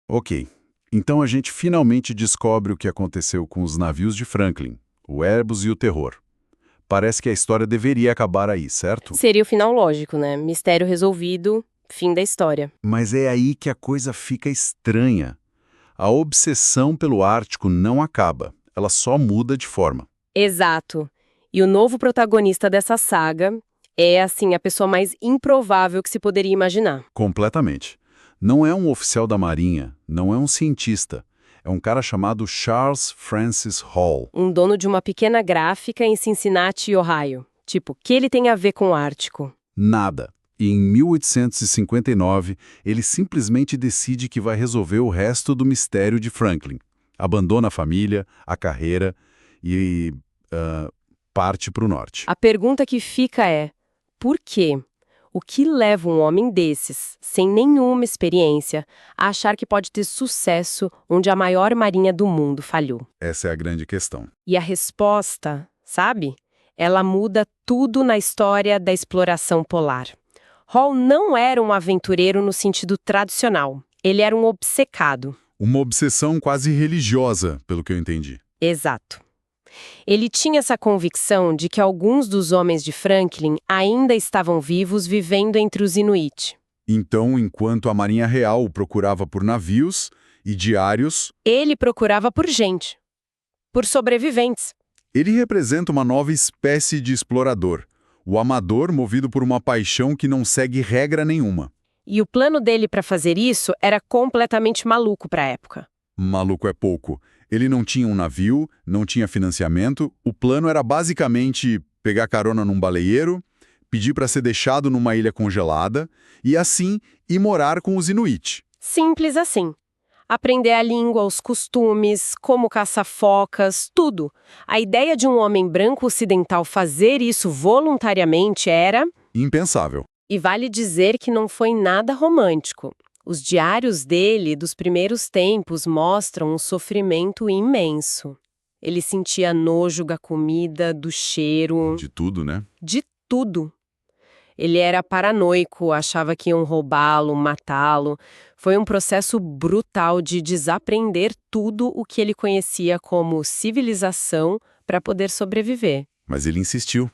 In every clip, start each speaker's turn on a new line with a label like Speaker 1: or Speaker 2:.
Speaker 1: Ok. Então a gente finalmente descobre o que aconteceu com os navios de Franklin, o Erebus e o Terror. Parece que a história deveria acabar aí, certo?
Speaker 2: Seria o final lógico, né? Mistério resolvido, fim da história.
Speaker 1: Mas é aí que a coisa fica estranha. A obsessão pelo Ártico não acaba, ela só muda de forma.
Speaker 2: Exato. E o novo protagonista dessa saga é, assim, a pessoa mais improvável que se poderia imaginar.
Speaker 1: Completamente. Não é um oficial da Marinha, não é um cientista. É um cara chamado Charles Francis Hall.
Speaker 2: Um dono de uma pequena gráfica em Cincinnati, Ohio. Tipo, o que ele tem a ver com o Ártico?
Speaker 1: Nada. E em 1859, ele simplesmente decide que vai resolver o resto do mistério de Franklin. Abandona a família, a carreira e parte para o norte.
Speaker 2: A pergunta que fica é, por quê? O que leva um homem desses, sem nenhuma experiência, a achar que pode ter sucesso onde a maior marinha do mundo falhou?
Speaker 1: Essa é a grande questão.
Speaker 2: E a resposta, sabe? Ela muda tudo na história da exploração polar. Hall não era um aventureiro no sentido tradicional. Ele era um obcecado.
Speaker 1: Uma obsessão quase religiosa, pelo que eu entendi.
Speaker 2: Exato. Ele tinha essa convicção de que alguns dos homens de Franklin ainda estavam vivos vivendo entre os Inuit.
Speaker 1: Então, enquanto a Marinha Real o procurava por navios e diários,
Speaker 2: Ele procurava por gente, por sobreviventes.
Speaker 1: ele representa uma nova espécie de explorador, o amador movido por uma paixão que não segue regra nenhuma.
Speaker 2: E o plano dele para fazer isso era completamente maluco para a época.
Speaker 1: Maluco é pouco. Ele não tinha um navio, não tinha financiamento, o plano era basicamente pegar carona num baleeiro, pedir para ser deixado numa ilha congelada e, assim, ir morar com os Inuit.
Speaker 2: Simples assim. Aprender a língua, os costumes, como caçar focas, tudo. A ideia de um homem branco ocidental fazer isso voluntariamente era...
Speaker 1: Impensável.
Speaker 2: E vale dizer que não foi nada romântico. Os diários dele, dos primeiros tempos, mostram um sofrimento imenso. Ele sentia nojo da comida, do cheiro,
Speaker 1: De tudo, né?
Speaker 2: de tudo. Ele era paranoico, achava que iam roubá-lo, matá-lo. Foi um processo brutal de desaprender tudo o que ele conhecia como civilização para poder sobreviver.
Speaker 1: Mas ele insistiu.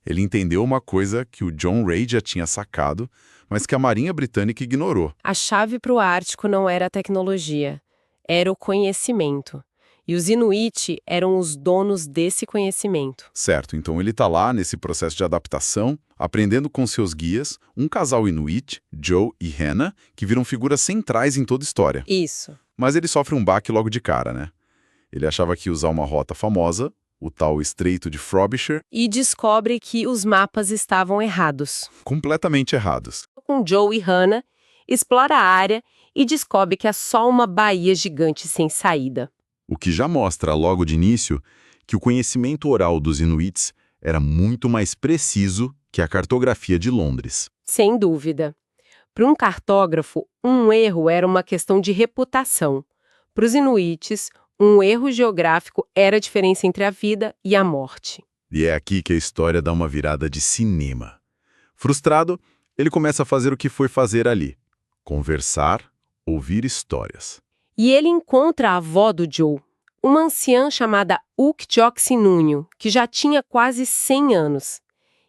Speaker 1: Ele entendeu uma coisa que o John Ray já tinha sacado, mas que a Marinha Britânica ignorou.
Speaker 2: A chave para o Ártico não era a tecnologia, era o conhecimento. E os Inuit eram os donos desse conhecimento.
Speaker 1: Certo, então ele está lá nesse processo de adaptação, aprendendo com seus guias, um casal Inuit, Joe e Hannah, que viram figuras centrais em toda a história.
Speaker 2: Isso.
Speaker 1: Mas ele sofre um baque logo de cara, né? Ele achava que ia usar uma rota famosa, o tal Estreito de Frobisher,
Speaker 2: E descobre que os mapas estavam errados.
Speaker 1: completamente errados.
Speaker 2: Com Joe e Hannah, explora a área e descobre que é só uma baía gigante sem saída.
Speaker 1: O que já mostra, logo de início, que o conhecimento oral dos Inuits era muito mais preciso que a cartografia de Londres.
Speaker 2: Sem dúvida. Para um cartógrafo, um erro era uma questão de reputação. Para os Inuites, um erro geográfico era a diferença entre a vida e a morte.
Speaker 1: E é aqui que a história dá uma virada de cinema. Frustrado, ele começa a fazer o que foi fazer ali: conversar, ouvir histórias.
Speaker 2: E ele encontra a avó do Joe, uma anciã chamada Ukjoksinunyo, que já tinha quase 100 anos.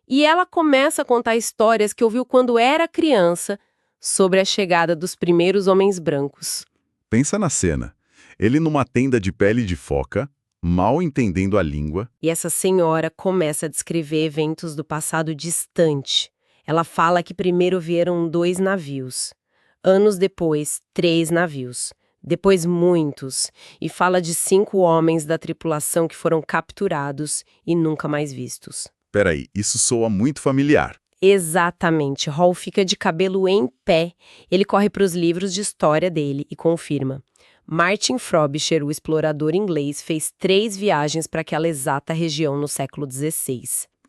Speaker 2: E ela começa a contar histórias que ouviu quando era criança sobre a chegada dos primeiros homens brancos.
Speaker 1: Pensa na cena. Ele numa tenda de pele de foca, mal entendendo a língua.
Speaker 2: E essa senhora começa a descrever eventos do passado distante. Ela fala que primeiro vieram 2 navios. Anos depois, 3 navios. Depois muitos. E fala de 5 homens da tripulação que foram capturados e nunca mais vistos.
Speaker 1: Peraí, isso soa muito familiar.
Speaker 2: Exatamente. Hall fica de cabelo em pé. Ele corre para os livros de história dele e confirma. Martin Frobisher, o explorador inglês, fez 3 viagens para aquela exata região no século XVI.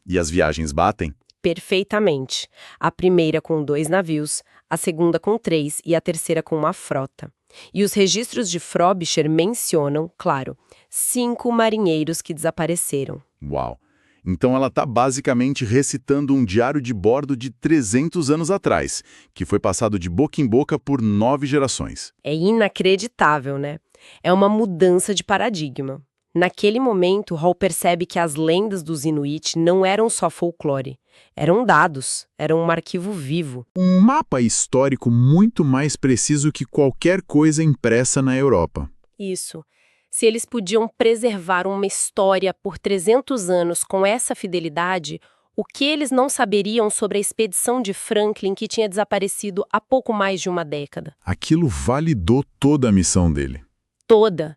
Speaker 1: E as viagens batem?
Speaker 2: Perfeitamente. A primeira com 2 navios, a segunda com 3 e a terceira com uma frota. E os registros de Frobisher mencionam, claro, 5 marinheiros que desapareceram.
Speaker 1: Uau! Então ela está basicamente recitando um diário de bordo de 300 anos atrás, que foi passado de boca em boca por 9 gerações.
Speaker 2: É inacreditável, né? É uma mudança de paradigma. Naquele momento, Hall percebe que as lendas dos Inuit não eram só folclore. Eram dados, eram um arquivo vivo.
Speaker 1: Um mapa histórico muito mais preciso que qualquer coisa impressa na Europa.
Speaker 2: Isso. Se eles podiam preservar uma história por 300 anos com essa fidelidade, o que eles não saberiam sobre a expedição de Franklin que tinha desaparecido há pouco mais de uma década?
Speaker 1: Aquilo validou toda a missão dele.
Speaker 2: Toda.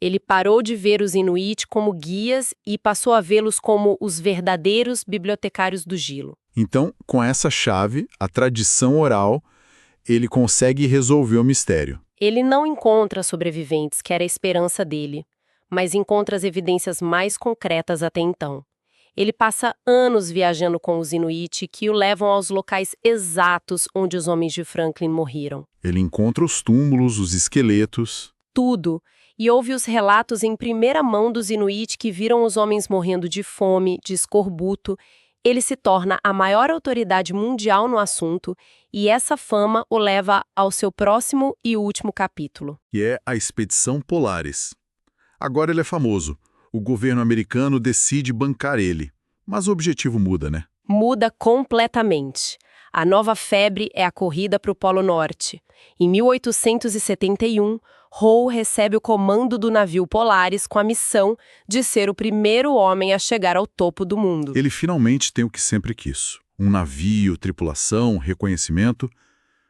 Speaker 2: Ele parou de ver os Inuit como guias e passou a vê-los como os verdadeiros bibliotecários do gelo.
Speaker 1: Então, com essa chave, a tradição oral, ele consegue resolver o mistério.
Speaker 2: Ele não encontra sobreviventes, que era a esperança dele, mas encontra as evidências mais concretas até então. Ele passa anos viajando com os Inuit que o levam aos locais exatos onde os homens de Franklin morreram.
Speaker 1: Ele encontra os túmulos, os esqueletos.
Speaker 2: Tudo. E ouve os relatos em primeira mão dos Inuit que viram os homens morrendo de fome, de escorbuto. Ele se torna a maior autoridade mundial no assunto e essa fama o leva ao seu próximo e último capítulo.
Speaker 1: Que é a Expedição Polaris. Agora ele é famoso. O governo americano decide bancar ele. Mas o objetivo muda, né?
Speaker 2: Muda completamente. A nova febre é a corrida para o Polo Norte. Em 1871, Hall recebe o comando do navio Polaris com a missão de ser o primeiro homem a chegar ao topo do mundo.
Speaker 1: Ele finalmente tem o que sempre quis. Um navio, tripulação, reconhecimento.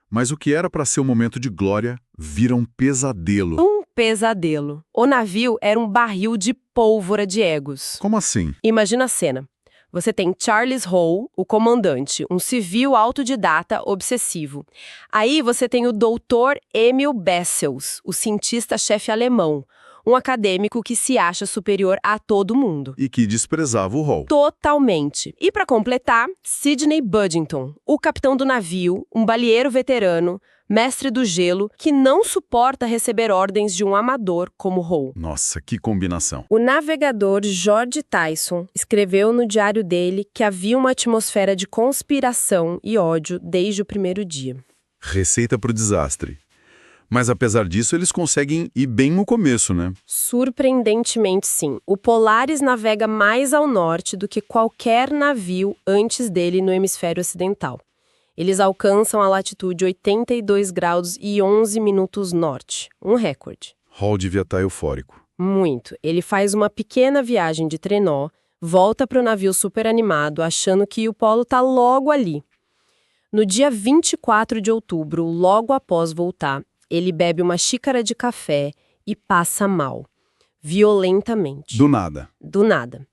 Speaker 1: Mas o que era para ser um momento de glória vira um pesadelo.
Speaker 2: Um pesadelo. O navio era um barril de pólvora de egos.
Speaker 1: Como assim?
Speaker 2: Imagina a cena. Você tem Charles Hall, o comandante, um civil autodidata obsessivo. Aí você tem o Dr. Emil Bessels, o cientista-chefe alemão, um acadêmico que se acha superior a todo mundo.
Speaker 1: E que desprezava o Hall.
Speaker 2: Totalmente. E para completar, Sidney Budington, o capitão do navio, um balieiro veterano, mestre do gelo, que não suporta receber ordens de um amador como Hall.
Speaker 1: Nossa, que combinação.
Speaker 2: O navegador George Tyson escreveu no diário dele que havia uma atmosfera de conspiração e ódio desde o primeiro dia.
Speaker 1: Receita para o desastre. Mas apesar disso, eles conseguem ir bem no começo, né?
Speaker 2: Surpreendentemente, sim. O Polaris navega mais ao norte do que qualquer navio antes dele no hemisfério ocidental. Eles alcançam a latitude 82 graus e 11 minutos norte. Um recorde.
Speaker 1: Hall devia estar eufórico.
Speaker 2: Muito. Ele faz uma pequena viagem de trenó, volta para o navio super animado, achando que o polo está logo ali. No dia 24 de outubro, logo após voltar, ele bebe uma xícara de café e passa mal. Violentamente.
Speaker 1: Do nada.
Speaker 2: Do nada.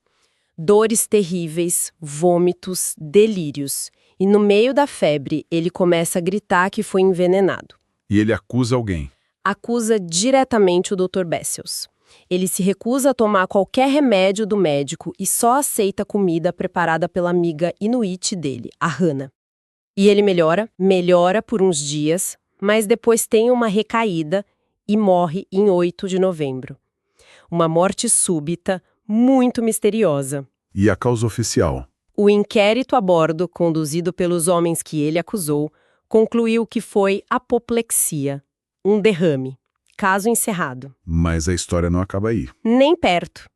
Speaker 2: Dores terríveis, vômitos, delírios. E no meio da febre, ele começa a gritar que foi envenenado.
Speaker 1: E ele acusa alguém.
Speaker 2: Acusa diretamente o Dr. Bessels. Ele se recusa a tomar qualquer remédio do médico e só aceita comida preparada pela amiga Inuit dele, a Hannah. E ele melhora por uns dias, mas depois tem uma recaída e morre em 8 de novembro. Uma morte súbita, muito misteriosa.
Speaker 1: E a causa oficial?
Speaker 2: O inquérito a bordo, conduzido pelos homens que ele acusou, concluiu que foi apoplexia, um derrame. Caso encerrado.
Speaker 1: Mas a história não acaba aí.
Speaker 2: Nem perto.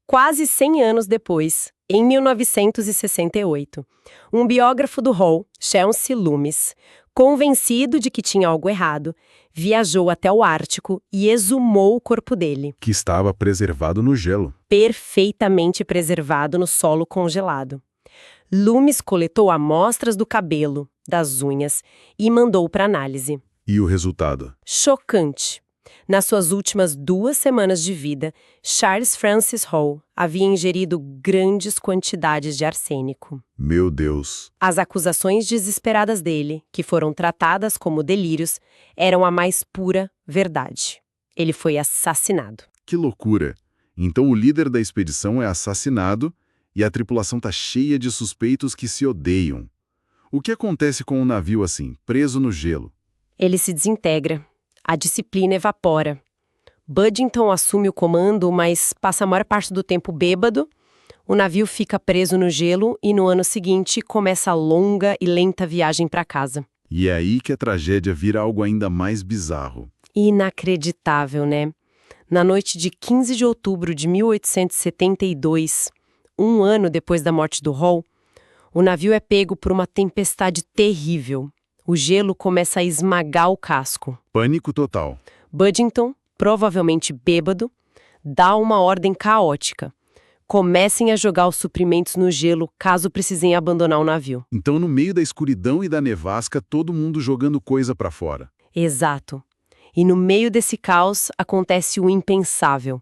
Speaker 2: Quase 100 anos depois, em 1968, um biógrafo do Hall, Chauncey Loomis, convencido de que tinha algo errado, viajou até o Ártico e exumou o corpo dele.
Speaker 1: Que estava preservado no gelo.
Speaker 2: Perfeitamente preservado no solo congelado. Loomis coletou amostras do cabelo, das unhas e mandou para análise.
Speaker 1: E o resultado?
Speaker 2: Chocante. Nas suas últimas 2 semanas de vida, Charles Francis Hall havia ingerido grandes quantidades de arsênico.
Speaker 1: Meu Deus!
Speaker 2: As acusações desesperadas dele, que foram tratadas como delírios, eram a mais pura verdade. Ele foi assassinado.
Speaker 1: Que loucura! Então o líder da expedição é assassinado e a tripulação está cheia de suspeitos que se odeiam. O que acontece com um navio assim, preso no gelo?
Speaker 2: Ele se desintegra. A disciplina evapora. Budington assume o comando, mas passa a maior parte do tempo bêbado. O navio fica preso no gelo e no ano seguinte começa a longa e lenta viagem para casa.
Speaker 1: E é aí que a tragédia vira algo ainda mais bizarro.
Speaker 2: Inacreditável, né? Na noite de 15 de outubro de 1872, um ano depois da morte do Hall, o navio é pego por uma tempestade terrível. O gelo começa a esmagar o casco.
Speaker 1: Pânico total.
Speaker 2: Budington, provavelmente bêbado, dá uma ordem caótica. Comecem a jogar os suprimentos no gelo caso precisem abandonar o navio.
Speaker 1: Então, no meio da escuridão e da nevasca, todo mundo jogando coisa para fora.
Speaker 2: Exato. E no meio desse caos acontece o impensável.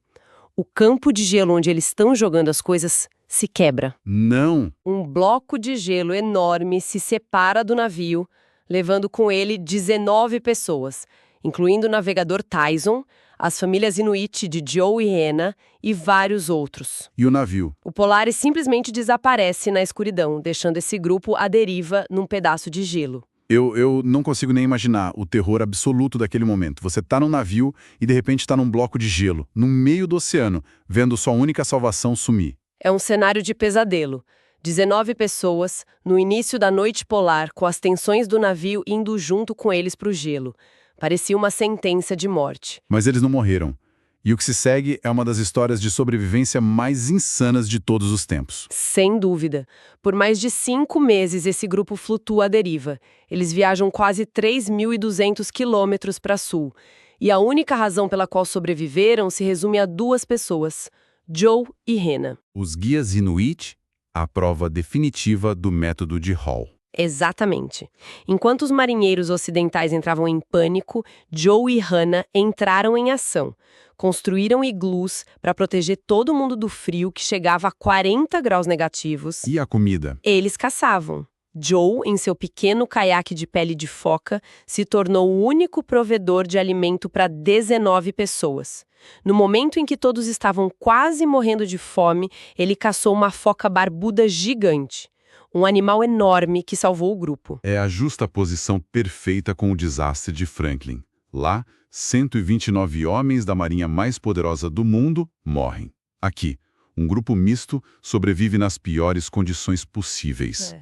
Speaker 2: O campo de gelo onde eles estão jogando as coisas se quebra.
Speaker 1: Não!
Speaker 2: Um bloco de gelo enorme se separa do navio, levando com ele 19 pessoas, incluindo o navegador Tyson, as famílias Inuit de Joe e Hannah e vários outros.
Speaker 1: E o navio?
Speaker 2: O Polaris simplesmente desaparece na escuridão, deixando esse grupo à deriva num pedaço de gelo.
Speaker 1: Eu não consigo nem imaginar o terror absoluto daquele momento. Você tá num navio e de repente tá num bloco de gelo, no meio do oceano, vendo sua única salvação sumir.
Speaker 2: É um cenário de pesadelo. 19 pessoas, no início da noite polar, com as tensões do navio indo junto com eles para o gelo. Parecia uma sentença de morte.
Speaker 1: Mas eles não morreram. E o que se segue é uma das histórias de sobrevivência mais insanas de todos os tempos.
Speaker 2: Sem dúvida. Por mais de 5 meses, esse grupo flutua à deriva. Eles viajam quase 3.200 quilômetros para sul. E a única razão pela qual sobreviveram se resume a 2 pessoas, Joe e Hannah.
Speaker 1: Os guias Inuit, a prova definitiva do método de Hall.
Speaker 2: Exatamente. Enquanto os marinheiros ocidentais entravam em pânico, Joe e Hannah entraram em ação. Construíram iglus para proteger todo mundo do frio que chegava a 40 graus negativos.
Speaker 1: E a comida?
Speaker 2: Eles caçavam. Joe, em seu pequeno caiaque de pele de foca, se tornou o único provedor de alimento para 19 pessoas. No momento em que todos estavam quase morrendo de fome, ele caçou uma foca barbuda gigante. Um animal enorme que salvou o grupo.
Speaker 1: É a justaposição perfeita com o desastre de Franklin. Lá, 129 homens da marinha mais poderosa do mundo morrem. Aqui, um grupo misto sobrevive nas piores condições possíveis.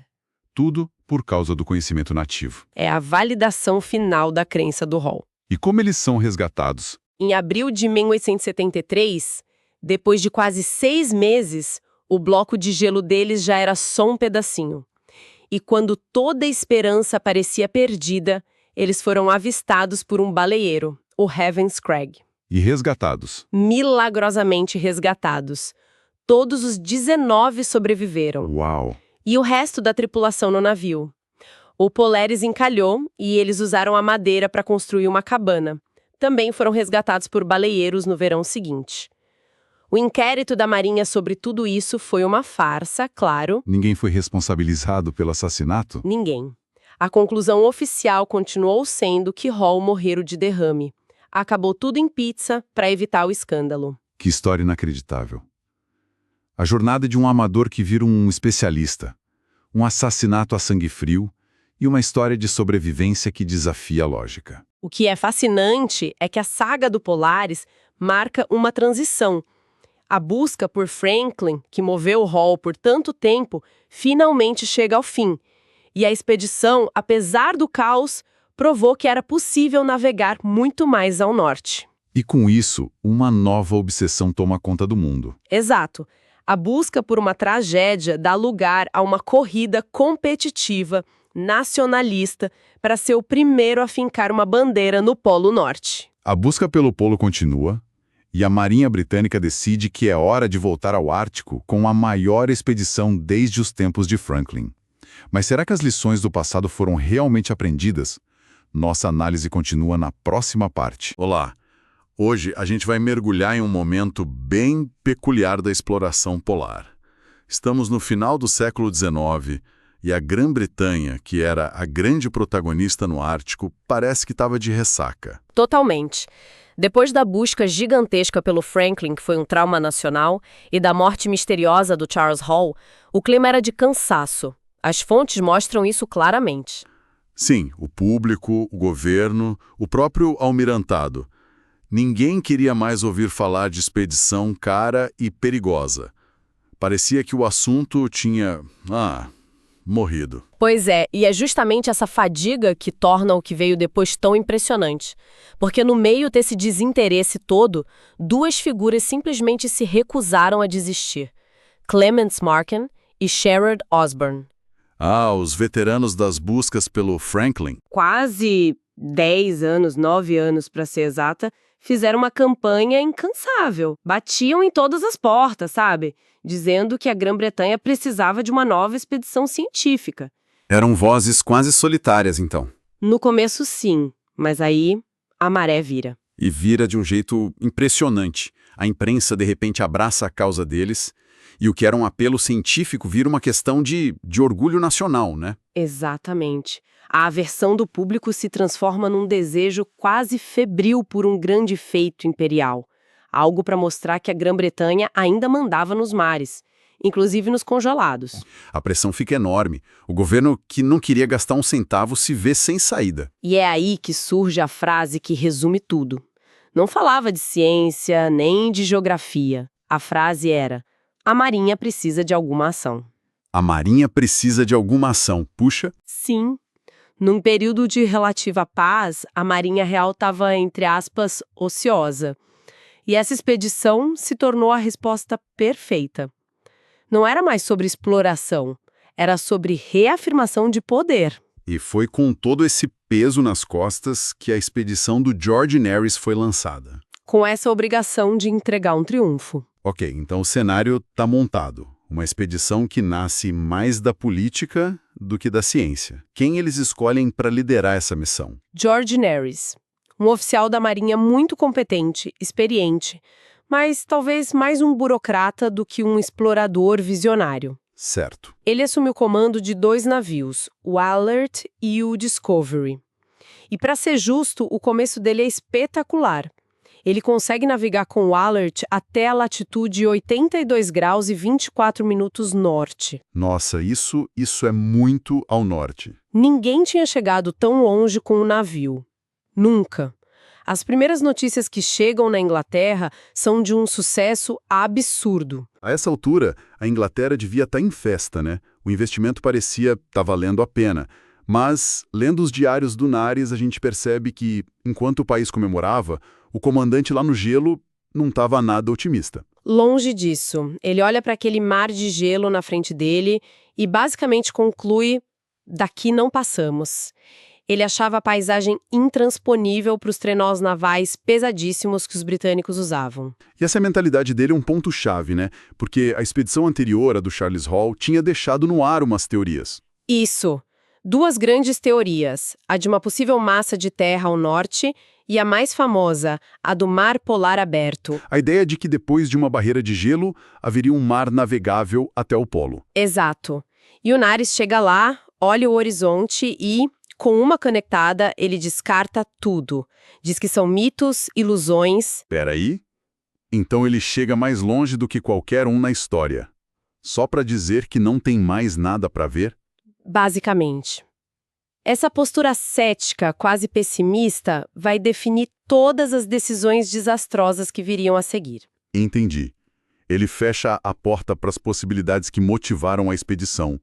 Speaker 1: Tudo por causa do conhecimento nativo.
Speaker 2: É a validação final da crença do Hall.
Speaker 1: E como eles são resgatados?
Speaker 2: Em abril de 1873, depois de quase 6 meses, o bloco de gelo deles já era só um pedacinho. E quando toda a esperança parecia perdida, eles foram avistados por um baleeiro, o Heavens Craig.
Speaker 1: E resgatados?
Speaker 2: Milagrosamente resgatados. Todos os 19 sobreviveram.
Speaker 1: Uau!
Speaker 2: E o resto da tripulação no navio. O Polaris encalhou e eles usaram a madeira para construir uma cabana. Também foram resgatados por baleeiros no verão seguinte. O inquérito da Marinha sobre tudo isso foi uma farsa, claro.
Speaker 1: Ninguém foi responsabilizado pelo assassinato?
Speaker 2: Ninguém. A conclusão oficial continuou sendo que Hall morreu de derrame. Acabou tudo em pizza para evitar o escândalo.
Speaker 1: Que história inacreditável. A jornada de um amador que vira um especialista. Um assassinato a sangue frio e uma história de sobrevivência que desafia a lógica.
Speaker 2: O que é fascinante é que a saga do Polaris marca uma transição. A busca por Franklin, que moveu o Hall por tanto tempo, finalmente chega ao fim. E a expedição, apesar do caos, provou que era possível navegar muito mais ao norte.
Speaker 1: E com isso, uma nova obsessão toma conta do mundo.
Speaker 2: Exato. A busca por uma tragédia dá lugar a uma corrida competitiva, nacionalista, para ser o primeiro a fincar uma bandeira no Polo Norte.
Speaker 1: A busca pelo polo continua, e a Marinha Britânica decide que é hora de voltar ao Ártico com a maior expedição desde os tempos de Franklin. Mas será que as lições do passado foram realmente aprendidas? Nossa análise continua na próxima parte. Olá! Hoje a gente vai mergulhar em um momento bem peculiar da exploração polar. Estamos no final do século XIX e a Grã-Bretanha, que era a grande protagonista no Ártico, parece que estava de ressaca.
Speaker 2: Totalmente. Depois da busca gigantesca pelo Franklin, que foi um trauma nacional, e da morte misteriosa do Charles Hall, o clima era de cansaço. As fontes mostram isso claramente.
Speaker 1: Sim, o público, o governo, o próprio almirantado. Ninguém queria mais ouvir falar de expedição cara e perigosa. Parecia que o assunto tinha, morrido.
Speaker 2: Pois é, e é justamente essa fadiga que torna o que veio depois tão impressionante. Porque no meio desse desinteresse todo, duas figuras simplesmente se recusaram a desistir. Clements Markham e Sherrod Osborne.
Speaker 1: Os veteranos das buscas pelo Franklin.
Speaker 2: Quase 10 anos, 9 anos para ser exata, fizeram uma campanha incansável. Batiam em todas as portas, sabe? Dizendo que a Grã-Bretanha precisava de uma nova expedição científica.
Speaker 1: Eram vozes quase solitárias, então.
Speaker 2: No começo, sim, mas aí a maré vira.
Speaker 1: E vira de um jeito impressionante. A imprensa, de repente, abraça a causa deles, e o que era um apelo científico vira uma questão de orgulho nacional, né?
Speaker 2: Exatamente. A aversão do público se transforma num desejo quase febril por um grande feito imperial. Algo para mostrar que a Grã-Bretanha ainda mandava nos mares, inclusive nos congelados.
Speaker 1: A pressão fica enorme. O governo, que não queria gastar um centavo, se vê sem saída.
Speaker 2: E é aí que surge a frase que resume tudo. Não falava de ciência, nem de geografia. A frase era: a Marinha precisa de alguma ação.
Speaker 1: A Marinha precisa de alguma ação. Puxa.
Speaker 2: Sim. Num período de relativa paz, a Marinha Real estava, entre aspas, ociosa. E essa expedição se tornou a resposta perfeita. Não era mais sobre exploração, era sobre reafirmação de poder.
Speaker 1: E foi com todo esse peso nas costas que a expedição do George Nares foi lançada.
Speaker 2: Com essa obrigação de entregar um triunfo.
Speaker 1: Ok, então o cenário está montado. Uma expedição que nasce mais da política do que da ciência. Quem eles escolhem para liderar essa missão?
Speaker 2: George Nares, um oficial da Marinha muito competente, experiente, mas talvez mais um burocrata do que um explorador visionário.
Speaker 1: Certo.
Speaker 2: Ele assumiu o comando de 2 navios, o Alert e o Discovery. E para ser justo, o começo dele é espetacular. Ele consegue navegar com o Alert até a latitude 82 graus e 24 minutos norte.
Speaker 1: Nossa, isso é muito ao norte.
Speaker 2: Ninguém tinha chegado tão longe com o navio. Nunca. As primeiras notícias que chegam na Inglaterra são de um sucesso absurdo.
Speaker 1: A essa altura, a Inglaterra devia estar em festa, né? O investimento parecia estar valendo a pena. Mas, lendo os diários do Nares, a gente percebe que, enquanto o país comemorava, o comandante lá no gelo não estava nada otimista.
Speaker 2: Longe disso. Ele olha para aquele mar de gelo na frente dele e basicamente conclui: daqui não passamos. Ele achava a paisagem intransponível para os trenós navais pesadíssimos que os britânicos usavam.
Speaker 1: E essa mentalidade dele é um ponto-chave, né? Porque a expedição anterior, a do Charles Hall, tinha deixado no ar umas teorias.
Speaker 2: Isso. 2 grandes teorias, a de uma possível massa de terra ao norte e a mais famosa, a do mar polar aberto.
Speaker 1: A ideia de que depois de uma barreira de gelo, haveria um mar navegável até o polo.
Speaker 2: Exato. E o Nares chega lá, olha o horizonte e, com uma conectada, ele descarta tudo. Diz que são mitos, ilusões.
Speaker 1: Peraí? Então ele chega mais longe do que qualquer um na história. Só para dizer que não tem mais nada para ver?
Speaker 2: Basicamente. Essa postura cética, quase pessimista, vai definir todas as decisões desastrosas que viriam a seguir.
Speaker 1: Entendi. Ele fecha a porta para as possibilidades que motivaram a expedição.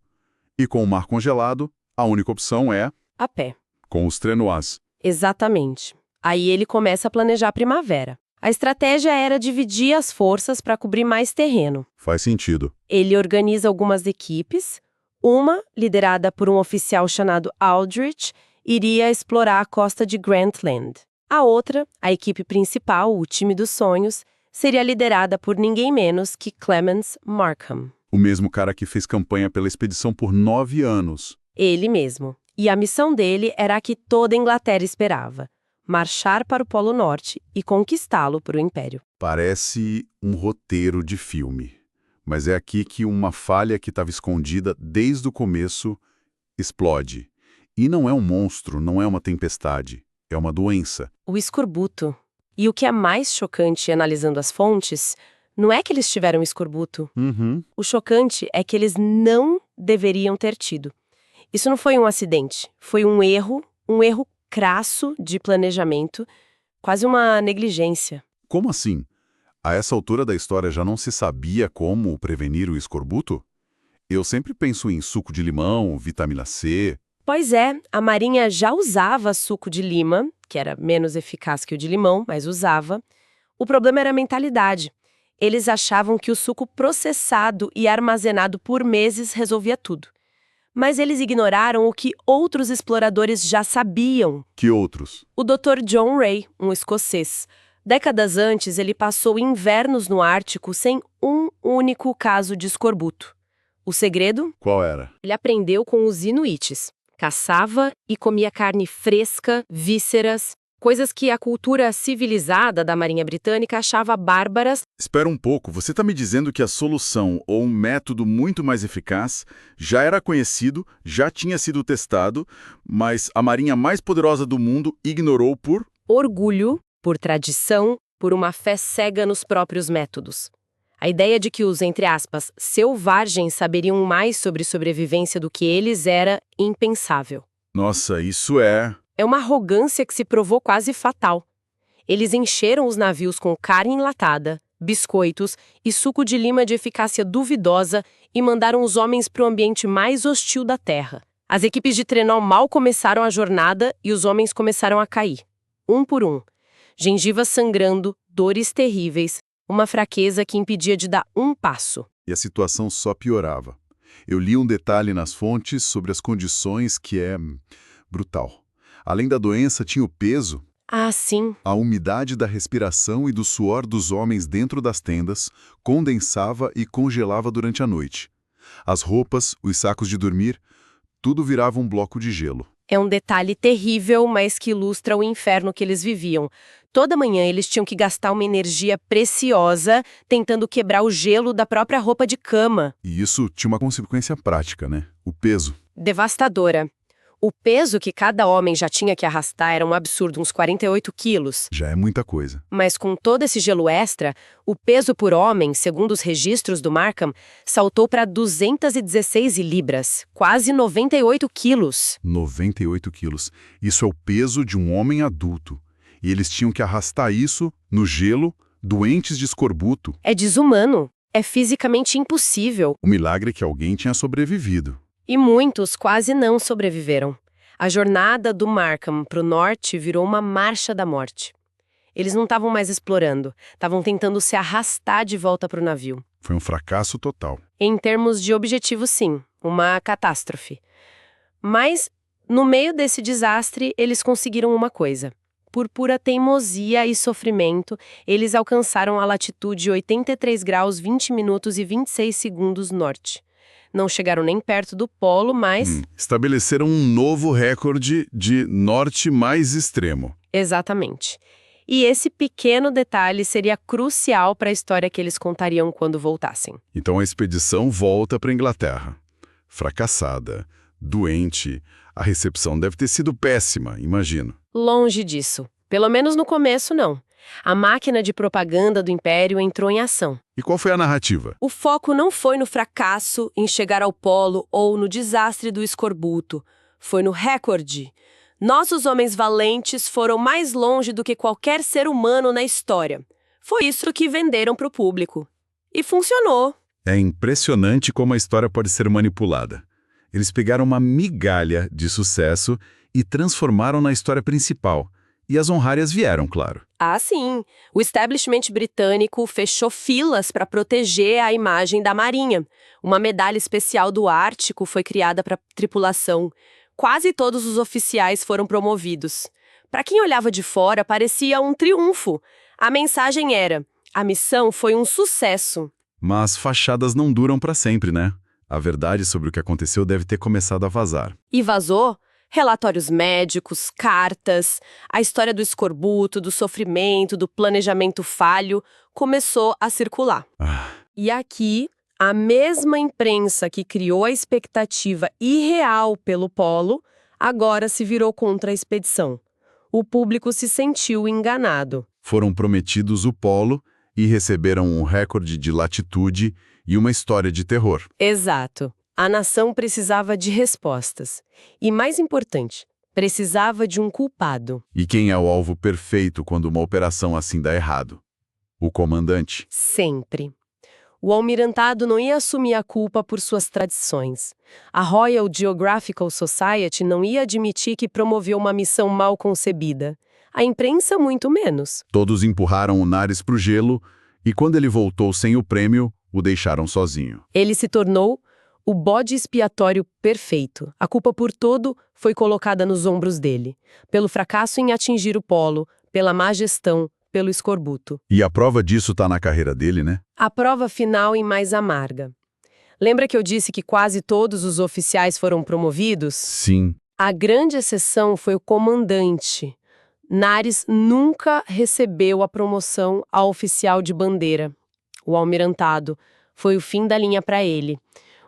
Speaker 1: E com o mar congelado, a única opção é...
Speaker 2: a pé.
Speaker 1: com os trenois.
Speaker 2: Exatamente. Aí ele começa a planejar a primavera. A estratégia era dividir as forças para cobrir mais terreno.
Speaker 1: Faz sentido.
Speaker 2: Ele organiza algumas equipes. Uma, liderada por um oficial chamado Aldrich, iria explorar a costa de Grantland. A outra, a equipe principal, o time dos sonhos, seria liderada por ninguém menos que Clements Markham.
Speaker 1: O mesmo cara que fez campanha pela expedição por 9 anos.
Speaker 2: Ele mesmo. E a missão dele era a que toda a Inglaterra esperava: marchar para o Polo Norte e conquistá-lo para o Império.
Speaker 1: Parece um roteiro de filme. Mas é aqui que uma falha que estava escondida desde o começo explode. E não é um monstro, não é uma tempestade, é uma doença.
Speaker 2: O escorbuto. E o que é mais chocante analisando as fontes, não é que eles tiveram escorbuto. O chocante é que eles não deveriam ter tido. Isso não foi um acidente, foi um erro crasso de planejamento, quase uma negligência.
Speaker 1: Como assim? A essa altura da história já não se sabia como prevenir o escorbuto? Eu sempre penso em suco de limão, vitamina C.
Speaker 2: Pois é, a Marinha já usava suco de lima, que era menos eficaz que o de limão, mas usava. O problema era a mentalidade. Eles achavam que o suco processado e armazenado por meses resolvia tudo. Mas eles ignoraram o que outros exploradores já sabiam.
Speaker 1: Que outros?
Speaker 2: O Dr. John Rae, um escocês. Décadas antes, ele passou invernos no Ártico sem um único caso de escorbuto. O segredo?
Speaker 1: Qual era?
Speaker 2: Ele aprendeu com os inuites. Caçava e comia carne fresca, vísceras, coisas que a cultura civilizada da Marinha Britânica achava bárbaras.
Speaker 1: Espera um pouco, você está me dizendo que a solução ou um método muito mais eficaz já era conhecido, já tinha sido testado, mas a marinha mais poderosa do mundo ignorou por...
Speaker 2: Orgulho, por tradição, por uma fé cega nos próprios métodos. A ideia de que os, entre aspas, selvagens saberiam mais sobre sobrevivência do que eles era impensável.
Speaker 1: Nossa, isso é...
Speaker 2: É uma arrogância que se provou quase fatal. Eles encheram os navios com carne enlatada, biscoitos e suco de lima de eficácia duvidosa e mandaram os homens para o ambiente mais hostil da Terra. As equipes de trenó mal começaram a jornada e os homens começaram a cair, um por um. Gengivas sangrando, dores terríveis, uma fraqueza que impedia de dar um passo.
Speaker 1: E a situação só piorava. Eu li um detalhe nas fontes sobre as condições que é brutal. Além da doença, tinha o peso.
Speaker 2: Ah, sim.
Speaker 1: A umidade da respiração e do suor dos homens dentro das tendas condensava e congelava durante a noite. As roupas, os sacos de dormir, tudo virava um bloco de gelo.
Speaker 2: É um detalhe terrível, mas que ilustra o inferno que eles viviam. Toda manhã eles tinham que gastar uma energia preciosa tentando quebrar o gelo da própria roupa de cama.
Speaker 1: E isso tinha uma consequência prática, né? O peso.
Speaker 2: Devastadora. O peso que cada homem já tinha que arrastar era um absurdo, uns 48 quilos.
Speaker 1: Já é muita coisa.
Speaker 2: Mas com todo esse gelo extra, o peso por homem, segundo os registros do Markham, saltou para 216 libras, quase 98 quilos.
Speaker 1: 98 quilos. Isso é o peso de um homem adulto. E eles tinham que arrastar isso no gelo, doentes de escorbuto.
Speaker 2: É desumano. É fisicamente impossível.
Speaker 1: O milagre é que alguém tinha sobrevivido.
Speaker 2: E muitos quase não sobreviveram. A jornada do Markham para o norte virou uma marcha da morte. Eles não estavam mais explorando, estavam tentando se arrastar de volta para o navio.
Speaker 1: Foi um fracasso total.
Speaker 2: Em termos de objetivo, sim, uma catástrofe. Mas, no meio desse desastre, eles conseguiram uma coisa. Por pura teimosia e sofrimento, eles alcançaram a latitude 83 graus 20 minutos e 26 segundos norte. Não chegaram nem perto do polo, mas...
Speaker 1: Estabeleceram um novo recorde de norte mais extremo.
Speaker 2: Exatamente. E esse pequeno detalhe seria crucial para a história que eles contariam quando voltassem.
Speaker 1: Então a expedição volta para a Inglaterra. Fracassada, doente, a recepção deve ter sido péssima, imagino.
Speaker 2: Longe disso. Pelo menos no começo, não. A máquina de propaganda do Império entrou em ação.
Speaker 1: E qual foi a narrativa?
Speaker 2: O foco não foi no fracasso, em chegar ao polo ou no desastre do escorbuto. Foi no recorde. Nossos homens valentes foram mais longe do que qualquer ser humano na história. Foi isso que venderam para o público. E funcionou.
Speaker 1: É impressionante como a história pode ser manipulada. Eles pegaram uma migalha de sucesso e transformaram na história principal. E as honrarias vieram, claro.
Speaker 2: Ah, sim. O establishment britânico fechou filas para proteger a imagem da Marinha. Uma medalha especial do Ártico foi criada para a tripulação. Quase todos os oficiais foram promovidos. Para quem olhava de fora, parecia um triunfo. A mensagem era: a missão foi um sucesso.
Speaker 1: Mas fachadas não duram para sempre, né? A verdade sobre o que aconteceu deve ter começado a vazar.
Speaker 2: E vazou? Relatórios médicos, cartas, a história do escorbuto, do sofrimento, do planejamento falho, começou a circular. E aqui, a mesma imprensa que criou a expectativa irreal pelo polo, agora se virou contra a expedição. O público se sentiu enganado.
Speaker 1: Foram prometidos o polo e receberam um recorde de latitude e uma história de terror.
Speaker 2: Exato. A nação precisava de respostas. E, mais importante, precisava de um culpado.
Speaker 1: E quem é o alvo perfeito quando uma operação assim dá errado? o comandante.
Speaker 2: Sempre. O almirantado não ia assumir a culpa por suas tradições. A Royal Geographical Society não ia admitir que promoveu uma missão mal concebida. A imprensa, muito menos.
Speaker 1: Todos empurraram o Nares para o gelo e, quando ele voltou sem o prêmio, o deixaram sozinho.
Speaker 2: Ele se tornou o bode expiatório perfeito. A culpa por todo foi colocada nos ombros dele. Pelo fracasso em atingir o polo, pela má gestão, pelo escorbuto.
Speaker 1: E a prova disso está na carreira dele, né?
Speaker 2: A prova final e mais amarga. Lembra que eu disse que quase todos os oficiais foram promovidos?
Speaker 1: Sim.
Speaker 2: A grande exceção foi o comandante. Nares nunca recebeu a promoção a oficial de bandeira. O almirantado foi o fim da linha para ele.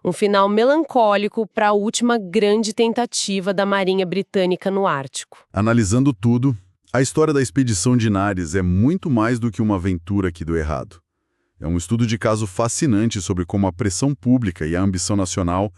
Speaker 2: Um final melancólico para a última grande tentativa da Marinha Britânica no Ártico.
Speaker 1: Analisando tudo, a história da expedição de Nares é muito mais do que uma aventura que deu errado. É um estudo de caso fascinante sobre como a pressão pública e a ambição nacional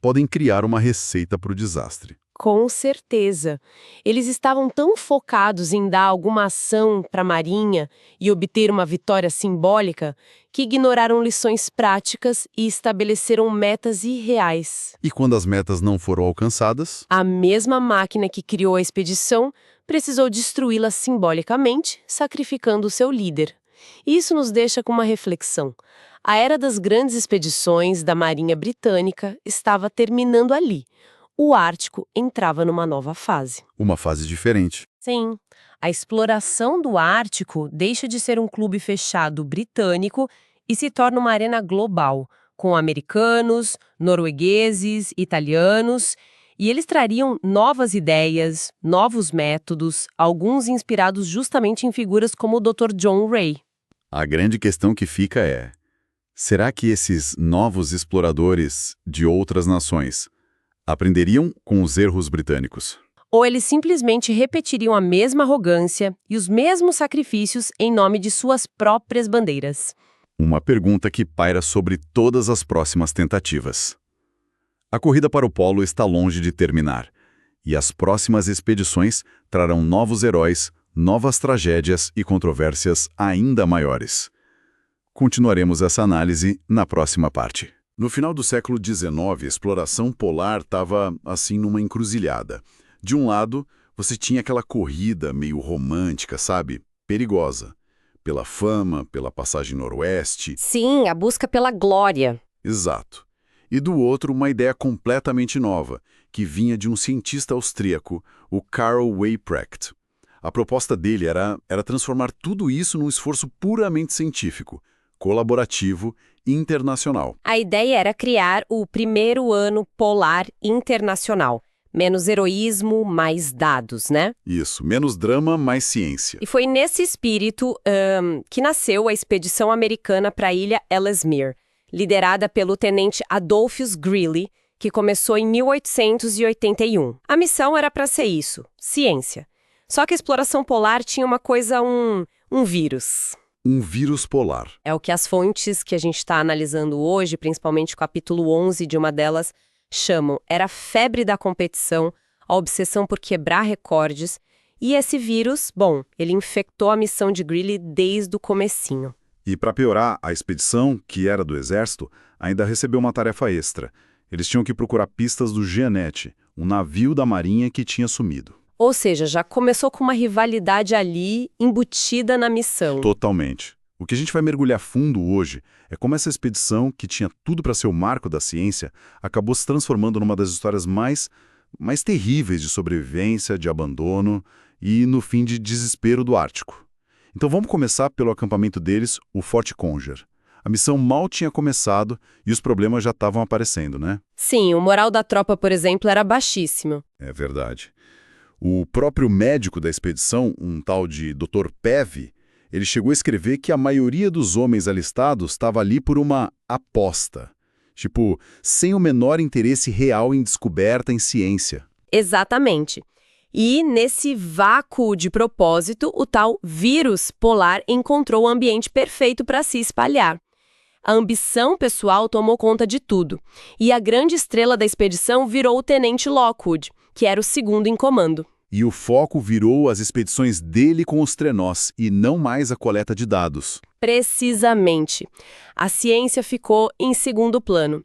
Speaker 1: podem criar uma receita para o desastre.
Speaker 2: Com certeza. Eles estavam tão focados em dar alguma ação para a Marinha e obter uma vitória simbólica que ignoraram lições práticas e estabeleceram metas irreais.
Speaker 1: E quando as metas não foram alcançadas,
Speaker 2: A mesma máquina que criou a expedição precisou destruí-la simbolicamente, sacrificando o seu líder. Isso nos deixa com uma reflexão. A era das grandes expedições da Marinha Britânica estava terminando ali. O Ártico entrava numa nova fase.
Speaker 1: uma fase diferente.
Speaker 2: Sim, a exploração do Ártico deixa de ser um clube fechado britânico e se torna uma arena global, com americanos, noruegueses, italianos, e eles trariam novas ideias, novos métodos, alguns inspirados justamente em figuras como o Dr. John Rae.
Speaker 1: A grande questão que fica é: será que esses novos exploradores de outras nações aprenderiam com os erros britânicos?
Speaker 2: Ou eles simplesmente repetiriam a mesma arrogância e os mesmos sacrifícios em nome de suas próprias bandeiras?
Speaker 1: Uma pergunta que paira sobre todas as próximas tentativas. A corrida para o polo está longe de terminar, e as próximas expedições trarão novos heróis, novas tragédias e controvérsias ainda maiores. Continuaremos essa análise na próxima parte. No final do século XIX, a exploração polar estava, assim, numa encruzilhada. De um lado, você tinha aquela corrida meio romântica, sabe? Perigosa. Pela fama, pela passagem noroeste.
Speaker 2: Sim, a busca pela glória.
Speaker 1: Exato. E do outro, uma ideia completamente nova, que vinha de um cientista austríaco, o Karl Weyprecht. A proposta dele era transformar tudo isso num esforço puramente científico, colaborativo e internacional.
Speaker 2: A ideia era criar o primeiro ano polar internacional. Menos heroísmo, mais dados, né?
Speaker 1: Isso, menos drama, mais ciência.
Speaker 2: E foi nesse espírito que nasceu a expedição americana para a ilha Ellesmere, liderada pelo tenente Adolphus Greely, que começou em 1881. A missão era para ser isso, ciência. Só que a exploração polar tinha uma coisa, um vírus.
Speaker 1: Um vírus polar.
Speaker 2: É o que as fontes que a gente está analisando hoje, principalmente o capítulo 11 de uma delas, chamam. Era a febre da competição, a obsessão por quebrar recordes. E esse vírus, bom, ele infectou a missão de Greely desde o comecinho.
Speaker 1: E para piorar, a expedição, que era do exército, ainda recebeu uma tarefa extra. Eles tinham que procurar pistas do Jeannette, um navio da marinha que tinha sumido.
Speaker 2: Ou seja, já começou com uma rivalidade ali, embutida na missão.
Speaker 1: Totalmente. O que a gente vai mergulhar fundo hoje é como essa expedição, que tinha tudo para ser o marco da ciência, acabou se transformando numa das histórias mais terríveis de sobrevivência, de abandono e, no fim, de desespero do Ártico. Então vamos começar pelo acampamento deles, o Forte Conger. A missão mal tinha começado e os problemas já estavam aparecendo, né?
Speaker 2: Sim, o moral da tropa, por exemplo, era baixíssimo.
Speaker 1: É verdade. O próprio médico da expedição, um tal de Dr. Pev, ele chegou a escrever que a maioria dos homens alistados estava ali por uma aposta. Tipo, sem o menor interesse real em descoberta, em ciência.
Speaker 2: Exatamente. E nesse vácuo de propósito, o tal vírus polar encontrou o ambiente perfeito para se espalhar. A ambição pessoal tomou conta de tudo. E a grande estrela da expedição virou o tenente Lockwood, que era o segundo em comando.
Speaker 1: E o foco virou as expedições dele com os trenós, e não mais a coleta de dados.
Speaker 2: Precisamente. A ciência ficou em segundo plano.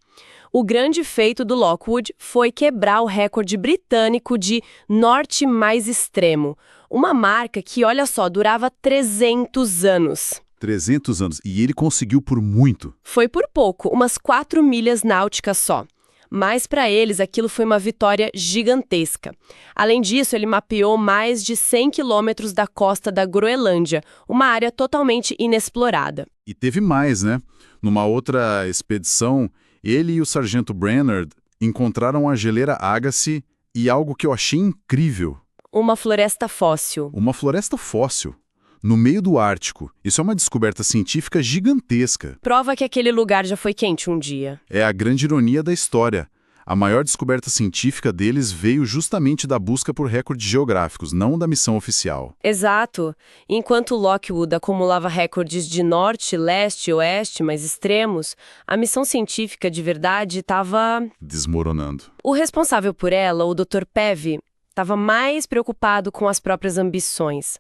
Speaker 2: O grande feito do Lockwood foi quebrar o recorde britânico de norte mais extremo, uma marca que, olha só, durava 300 anos.
Speaker 1: 300 anos, e ele conseguiu por muito.
Speaker 2: Foi por pouco, umas 4 milhas náuticas só. Mas para eles aquilo foi uma vitória gigantesca. Além disso, ele mapeou mais de 100 quilômetros da costa da Groenlândia, uma área totalmente inexplorada.
Speaker 1: E teve mais, né? Numa outra expedição, ele e o sargento Brainerd encontraram a geleira Agassiz e algo que eu achei incrível.
Speaker 2: Uma floresta fóssil.
Speaker 1: Uma floresta fóssil. No meio do Ártico. Isso é uma descoberta científica gigantesca.
Speaker 2: Prova que aquele lugar já foi quente um dia.
Speaker 1: É a grande ironia da história. A maior descoberta científica deles veio justamente da busca por recordes geográficos, não da missão oficial.
Speaker 2: Exato. Enquanto Lockwood acumulava recordes de norte, leste e oeste mais extremos, a missão científica de verdade estava
Speaker 1: Desmoronando.
Speaker 2: O responsável por ela, o Dr. Peavy, estava mais preocupado com as próprias ambições.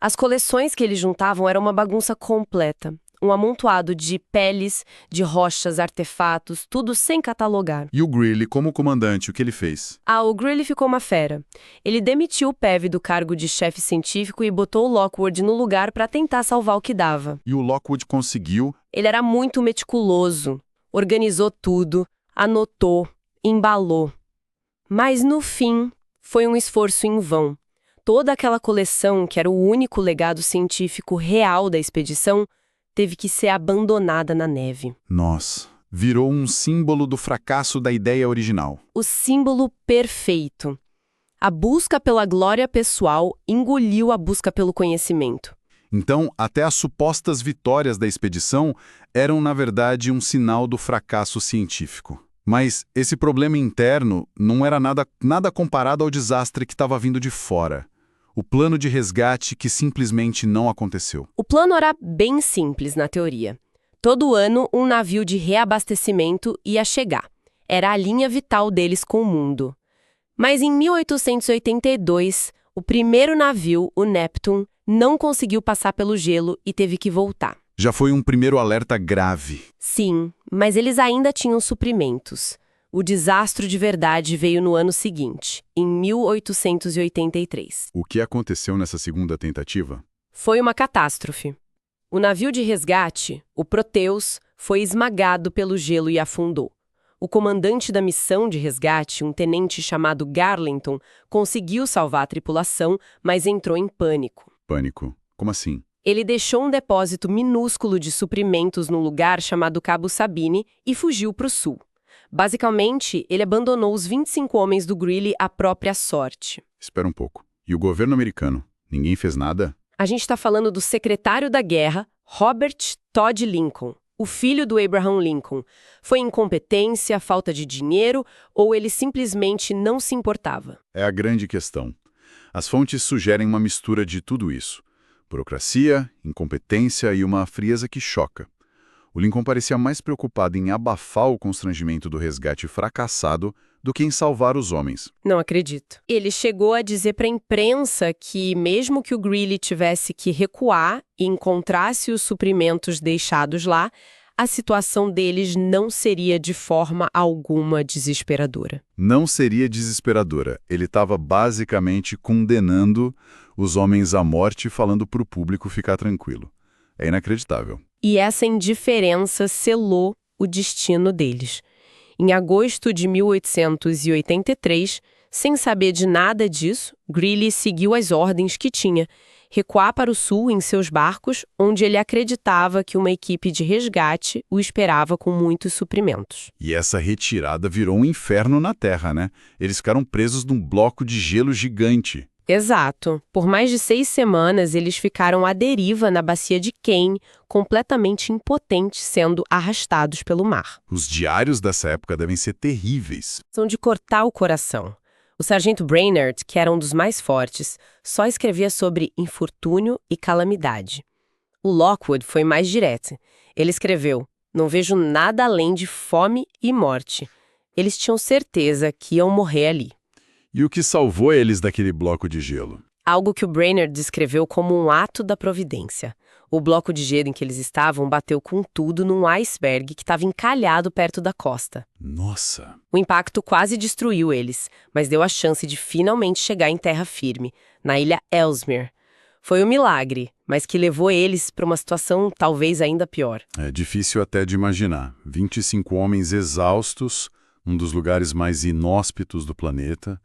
Speaker 2: As coleções que eles juntavam eram uma bagunça completa. Um amontoado de peles, de rochas, artefatos, tudo sem catalogar.
Speaker 1: E o Greely, como comandante, o que ele fez?
Speaker 2: O Greely ficou uma fera. Ele demitiu o Peavy do cargo de chefe científico e botou o Lockwood no lugar para tentar salvar o que dava.
Speaker 1: E o Lockwood conseguiu?
Speaker 2: Ele era muito meticuloso. Organizou tudo, anotou, embalou. Mas, no fim, foi um esforço em vão. Toda aquela coleção, que era o único legado científico real da expedição, teve que ser abandonada na neve.
Speaker 1: Nossa, virou um símbolo do fracasso da ideia original.
Speaker 2: O símbolo perfeito. A busca pela glória pessoal engoliu a busca pelo conhecimento.
Speaker 1: Então, até as supostas vitórias da expedição eram, na verdade, um sinal do fracasso científico. Mas esse problema interno não era nada comparado ao desastre que estava vindo de fora. O plano de resgate que simplesmente não aconteceu.
Speaker 2: O plano era bem simples na teoria. Todo ano, um navio de reabastecimento ia chegar. Era a linha vital deles com o mundo. Mas em 1882, o primeiro navio, o Neptune, não conseguiu passar pelo gelo e teve que voltar.
Speaker 1: Já foi um primeiro alerta grave.
Speaker 2: Sim, mas eles ainda tinham suprimentos. O desastre de verdade veio no ano seguinte, em 1883.
Speaker 1: O que aconteceu nessa segunda tentativa?
Speaker 2: Foi uma catástrofe. O navio de resgate, o Proteus, foi esmagado pelo gelo e afundou. O comandante da missão de resgate, um tenente chamado Garlington, conseguiu salvar a tripulação, mas entrou em pânico.
Speaker 1: Pânico? Como assim?
Speaker 2: Ele deixou um depósito minúsculo de suprimentos num lugar chamado Cabo Sabine e fugiu para o sul. Basicamente, ele abandonou os 25 homens do Greely à própria sorte.
Speaker 1: Espera um pouco. E o governo americano? Ninguém fez nada?
Speaker 2: A gente está falando do secretário da guerra, Robert Todd Lincoln, o filho do Abraham Lincoln. Foi incompetência, falta de dinheiro ou ele simplesmente não se importava?
Speaker 1: É a grande questão. As fontes sugerem uma mistura de tudo isso. Burocracia, incompetência e uma frieza que choca. O Lincoln parecia mais preocupado em abafar o constrangimento do resgate fracassado do que em salvar os homens.
Speaker 2: Não acredito. Ele chegou a dizer para a imprensa que, mesmo que o Greely tivesse que recuar e encontrasse os suprimentos deixados lá, a situação deles não seria de forma alguma desesperadora.
Speaker 1: Não seria desesperadora. Ele estava basicamente condenando os homens à morte, falando para o público ficar tranquilo. É inacreditável.
Speaker 2: E essa indiferença selou o destino deles. Em agosto de 1883, sem saber de nada disso, Greely seguiu as ordens que tinha, recuar para o sul em seus barcos, onde ele acreditava que uma equipe de resgate o esperava com muitos suprimentos.
Speaker 1: E essa retirada virou um inferno na Terra, né? Eles ficaram presos num bloco de gelo gigante.
Speaker 2: Exato. Por mais de 6 semanas, eles ficaram à deriva na bacia de Kane, completamente impotentes, sendo arrastados pelo mar.
Speaker 1: Os diários dessa época devem ser terríveis.
Speaker 2: São de cortar o coração. O sargento Brainerd, que era um dos mais fortes, só escrevia sobre infortúnio e calamidade. O Lockwood foi mais direto. Ele escreveu: "Não vejo nada além de fome e morte." Eles tinham certeza que iam morrer ali.
Speaker 1: E o que salvou eles daquele bloco de gelo?
Speaker 2: Algo que o Brainerd descreveu como um ato da providência. O bloco de gelo em que eles estavam bateu com tudo num iceberg que estava encalhado perto da costa.
Speaker 1: Nossa!
Speaker 2: O impacto quase destruiu eles, mas deu a chance de finalmente chegar em terra firme, na ilha Ellesmere. Foi um milagre, mas que levou eles para uma situação talvez ainda pior.
Speaker 1: É difícil até de imaginar. 25 homens exaustos, um dos lugares mais inóspitos do planeta,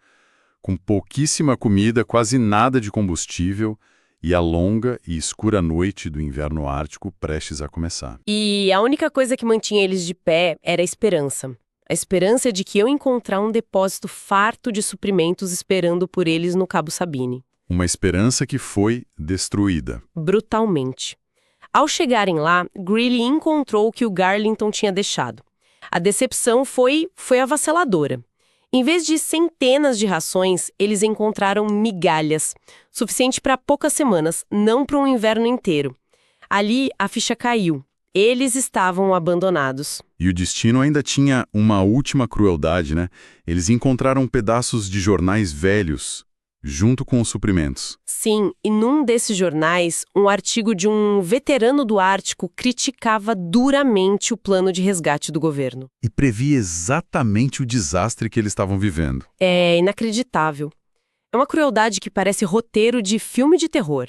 Speaker 1: com pouquíssima comida, quase nada de combustível e a longa e escura noite do inverno ártico prestes a começar.
Speaker 2: E a única coisa que mantinha eles de pé era a esperança. A esperança de que iam encontrar um depósito farto de suprimentos esperando por eles no Cabo Sabine.
Speaker 1: Uma esperança que foi destruída.
Speaker 2: Brutalmente. Ao chegarem lá, Greely encontrou o que o Garlington tinha deixado. A decepção foi avassaladora. Em vez de centenas de rações, eles encontraram migalhas, suficiente para poucas semanas, não para um inverno inteiro. Ali, a ficha caiu. Eles estavam abandonados.
Speaker 1: E o destino ainda tinha uma última crueldade, né? Eles encontraram pedaços de jornais velhos, junto com os suprimentos.
Speaker 2: Sim, e num desses jornais, um artigo de um veterano do Ártico criticava duramente o plano de resgate do governo.
Speaker 1: E previa exatamente o desastre que eles estavam vivendo.
Speaker 2: É inacreditável. É uma crueldade que parece roteiro de filme de terror.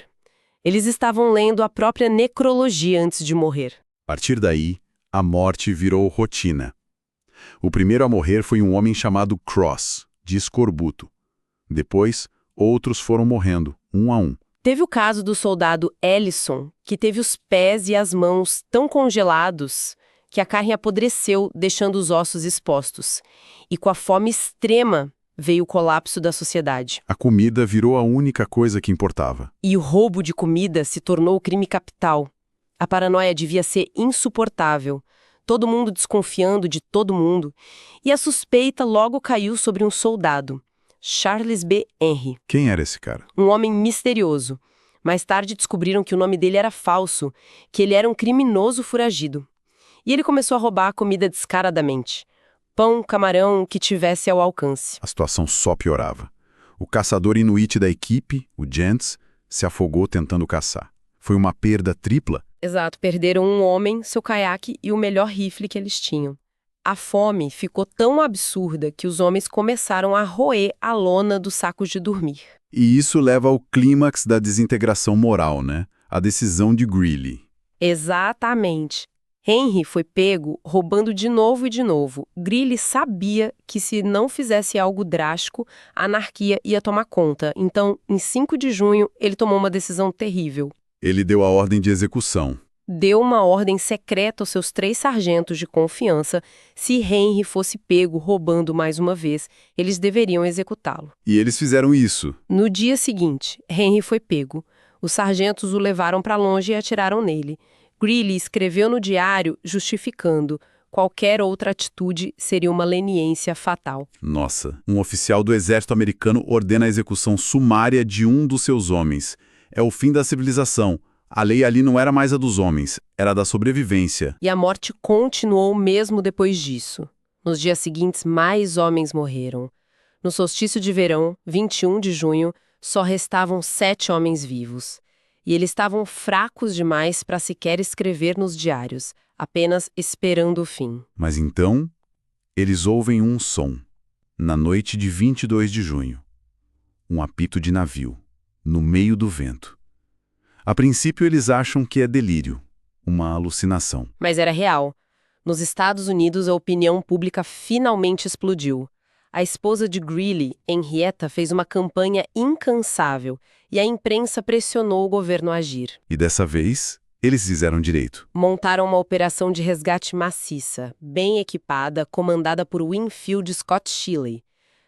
Speaker 2: Eles estavam lendo a própria necrologia antes de morrer.
Speaker 1: A partir daí, a morte virou rotina. O primeiro a morrer foi um homem chamado Cross, de escorbuto. Depois, outros foram morrendo, um a um.
Speaker 2: Teve o caso do soldado Ellison, que teve os pés e as mãos tão congelados que a carne apodreceu, deixando os ossos expostos. E com a fome extrema, veio o colapso da sociedade.
Speaker 1: A comida virou a única coisa que importava.
Speaker 2: E o roubo de comida se tornou o crime capital. A paranoia devia ser insuportável. Todo mundo desconfiando de todo mundo. E a suspeita logo caiu sobre um soldado. Charles B. Henry.
Speaker 1: Quem era esse cara?
Speaker 2: Um homem misterioso. Mais tarde descobriram que o nome dele era falso, que ele era um criminoso foragido. E ele começou a roubar a comida descaradamente. Pão, camarão, o que tivesse ao alcance.
Speaker 1: A situação só piorava. O caçador inuit da equipe, o Gents, se afogou tentando caçar. Foi uma perda tripla.
Speaker 2: Exato, perderam um homem, seu caiaque e o melhor rifle que eles tinham. A fome ficou tão absurda que os homens começaram a roer a lona dos sacos de dormir.
Speaker 1: E isso leva ao clímax da desintegração moral, né? A decisão de Greely.
Speaker 2: Exatamente. Henry foi pego roubando de novo e de novo. Greely sabia que se não fizesse algo drástico, a anarquia ia tomar conta. Então, em 5 de junho, ele tomou uma decisão terrível.
Speaker 1: Ele deu a ordem de execução.
Speaker 2: Deu uma ordem secreta aos seus 3 sargentos de confiança. Se Henry fosse pego roubando mais uma vez, eles deveriam executá-lo.
Speaker 1: E eles fizeram isso.
Speaker 2: No dia seguinte, Henry foi pego. Os sargentos o levaram para longe e atiraram nele. Greely escreveu no diário justificando: qualquer outra atitude seria uma leniência fatal.
Speaker 1: Nossa, um oficial do exército americano ordena a execução sumária de um dos seus homens. É o fim da civilização. A lei ali não era mais a dos homens, era a da sobrevivência.
Speaker 2: E a morte continuou mesmo depois disso. Nos dias seguintes, mais homens morreram. No solstício de verão, 21 de junho, só restavam 7 homens vivos. E eles estavam fracos demais para sequer escrever nos diários, apenas esperando o fim.
Speaker 1: Mas então, eles ouvem um som, na noite de 22 de junho. Um apito de navio, no meio do vento. A princípio, eles acham que é delírio, uma alucinação.
Speaker 2: Mas era real. Nos Estados Unidos, a opinião pública finalmente explodiu. A esposa de Greely, Henrietta, fez uma campanha incansável e a imprensa pressionou o governo a agir.
Speaker 1: E dessa vez, eles fizeram direito.
Speaker 2: Montaram uma operação de resgate maciça, bem equipada, comandada por Winfield Scott Shelley.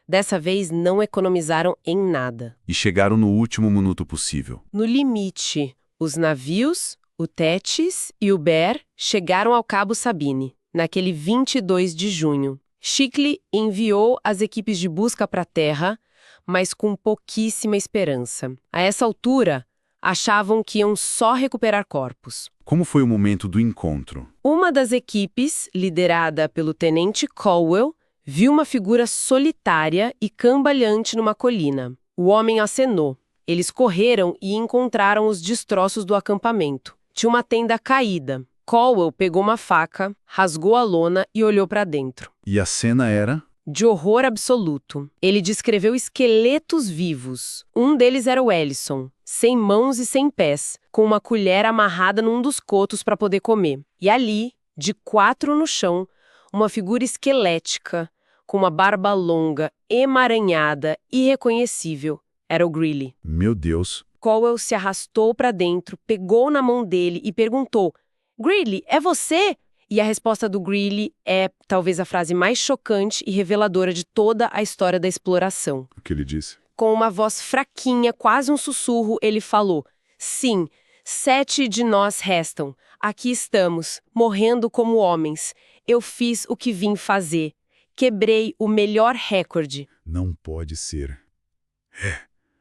Speaker 2: Dessa vez, não economizaram em nada.
Speaker 1: E chegaram no último minuto possível.
Speaker 2: No limite, os navios, o Thetis e o Bear chegaram ao Cabo Sabine, naquele 22 de junho. Shickley enviou as equipes de busca para a terra, mas com pouquíssima esperança. A essa altura, achavam que iam só recuperar corpos.
Speaker 1: Como foi o momento do encontro?
Speaker 2: Uma das equipes, liderada pelo tenente Caldwell, Viu uma figura solitária e cambaleante numa colina. O homem acenou. Eles correram e encontraram os destroços do acampamento. Tinha uma tenda caída. Caldwell pegou uma faca, rasgou a lona e olhou para dentro.
Speaker 1: E a cena era?
Speaker 2: De horror absoluto. Ele descreveu esqueletos vivos. Um deles era o Ellison, sem mãos e sem pés, com uma colher amarrada num dos cotos para poder comer. E ali, de 4 no chão, uma figura esquelética, com uma barba longa, emaranhada, irreconhecível. Era o Greeley.
Speaker 1: Meu Deus.
Speaker 2: Caldwell se arrastou para dentro, pegou na mão dele e perguntou: "Greeley, é você?" E a resposta do Greeley é talvez a frase mais chocante e reveladora de toda a história da exploração.
Speaker 1: O que ele disse?
Speaker 2: Com uma voz fraquinha, quase um sussurro, ele falou: "Sim, 7 de nós restam. Aqui estamos, morrendo como homens. Eu fiz o que vim fazer. Quebrei o melhor recorde."
Speaker 1: Não pode ser.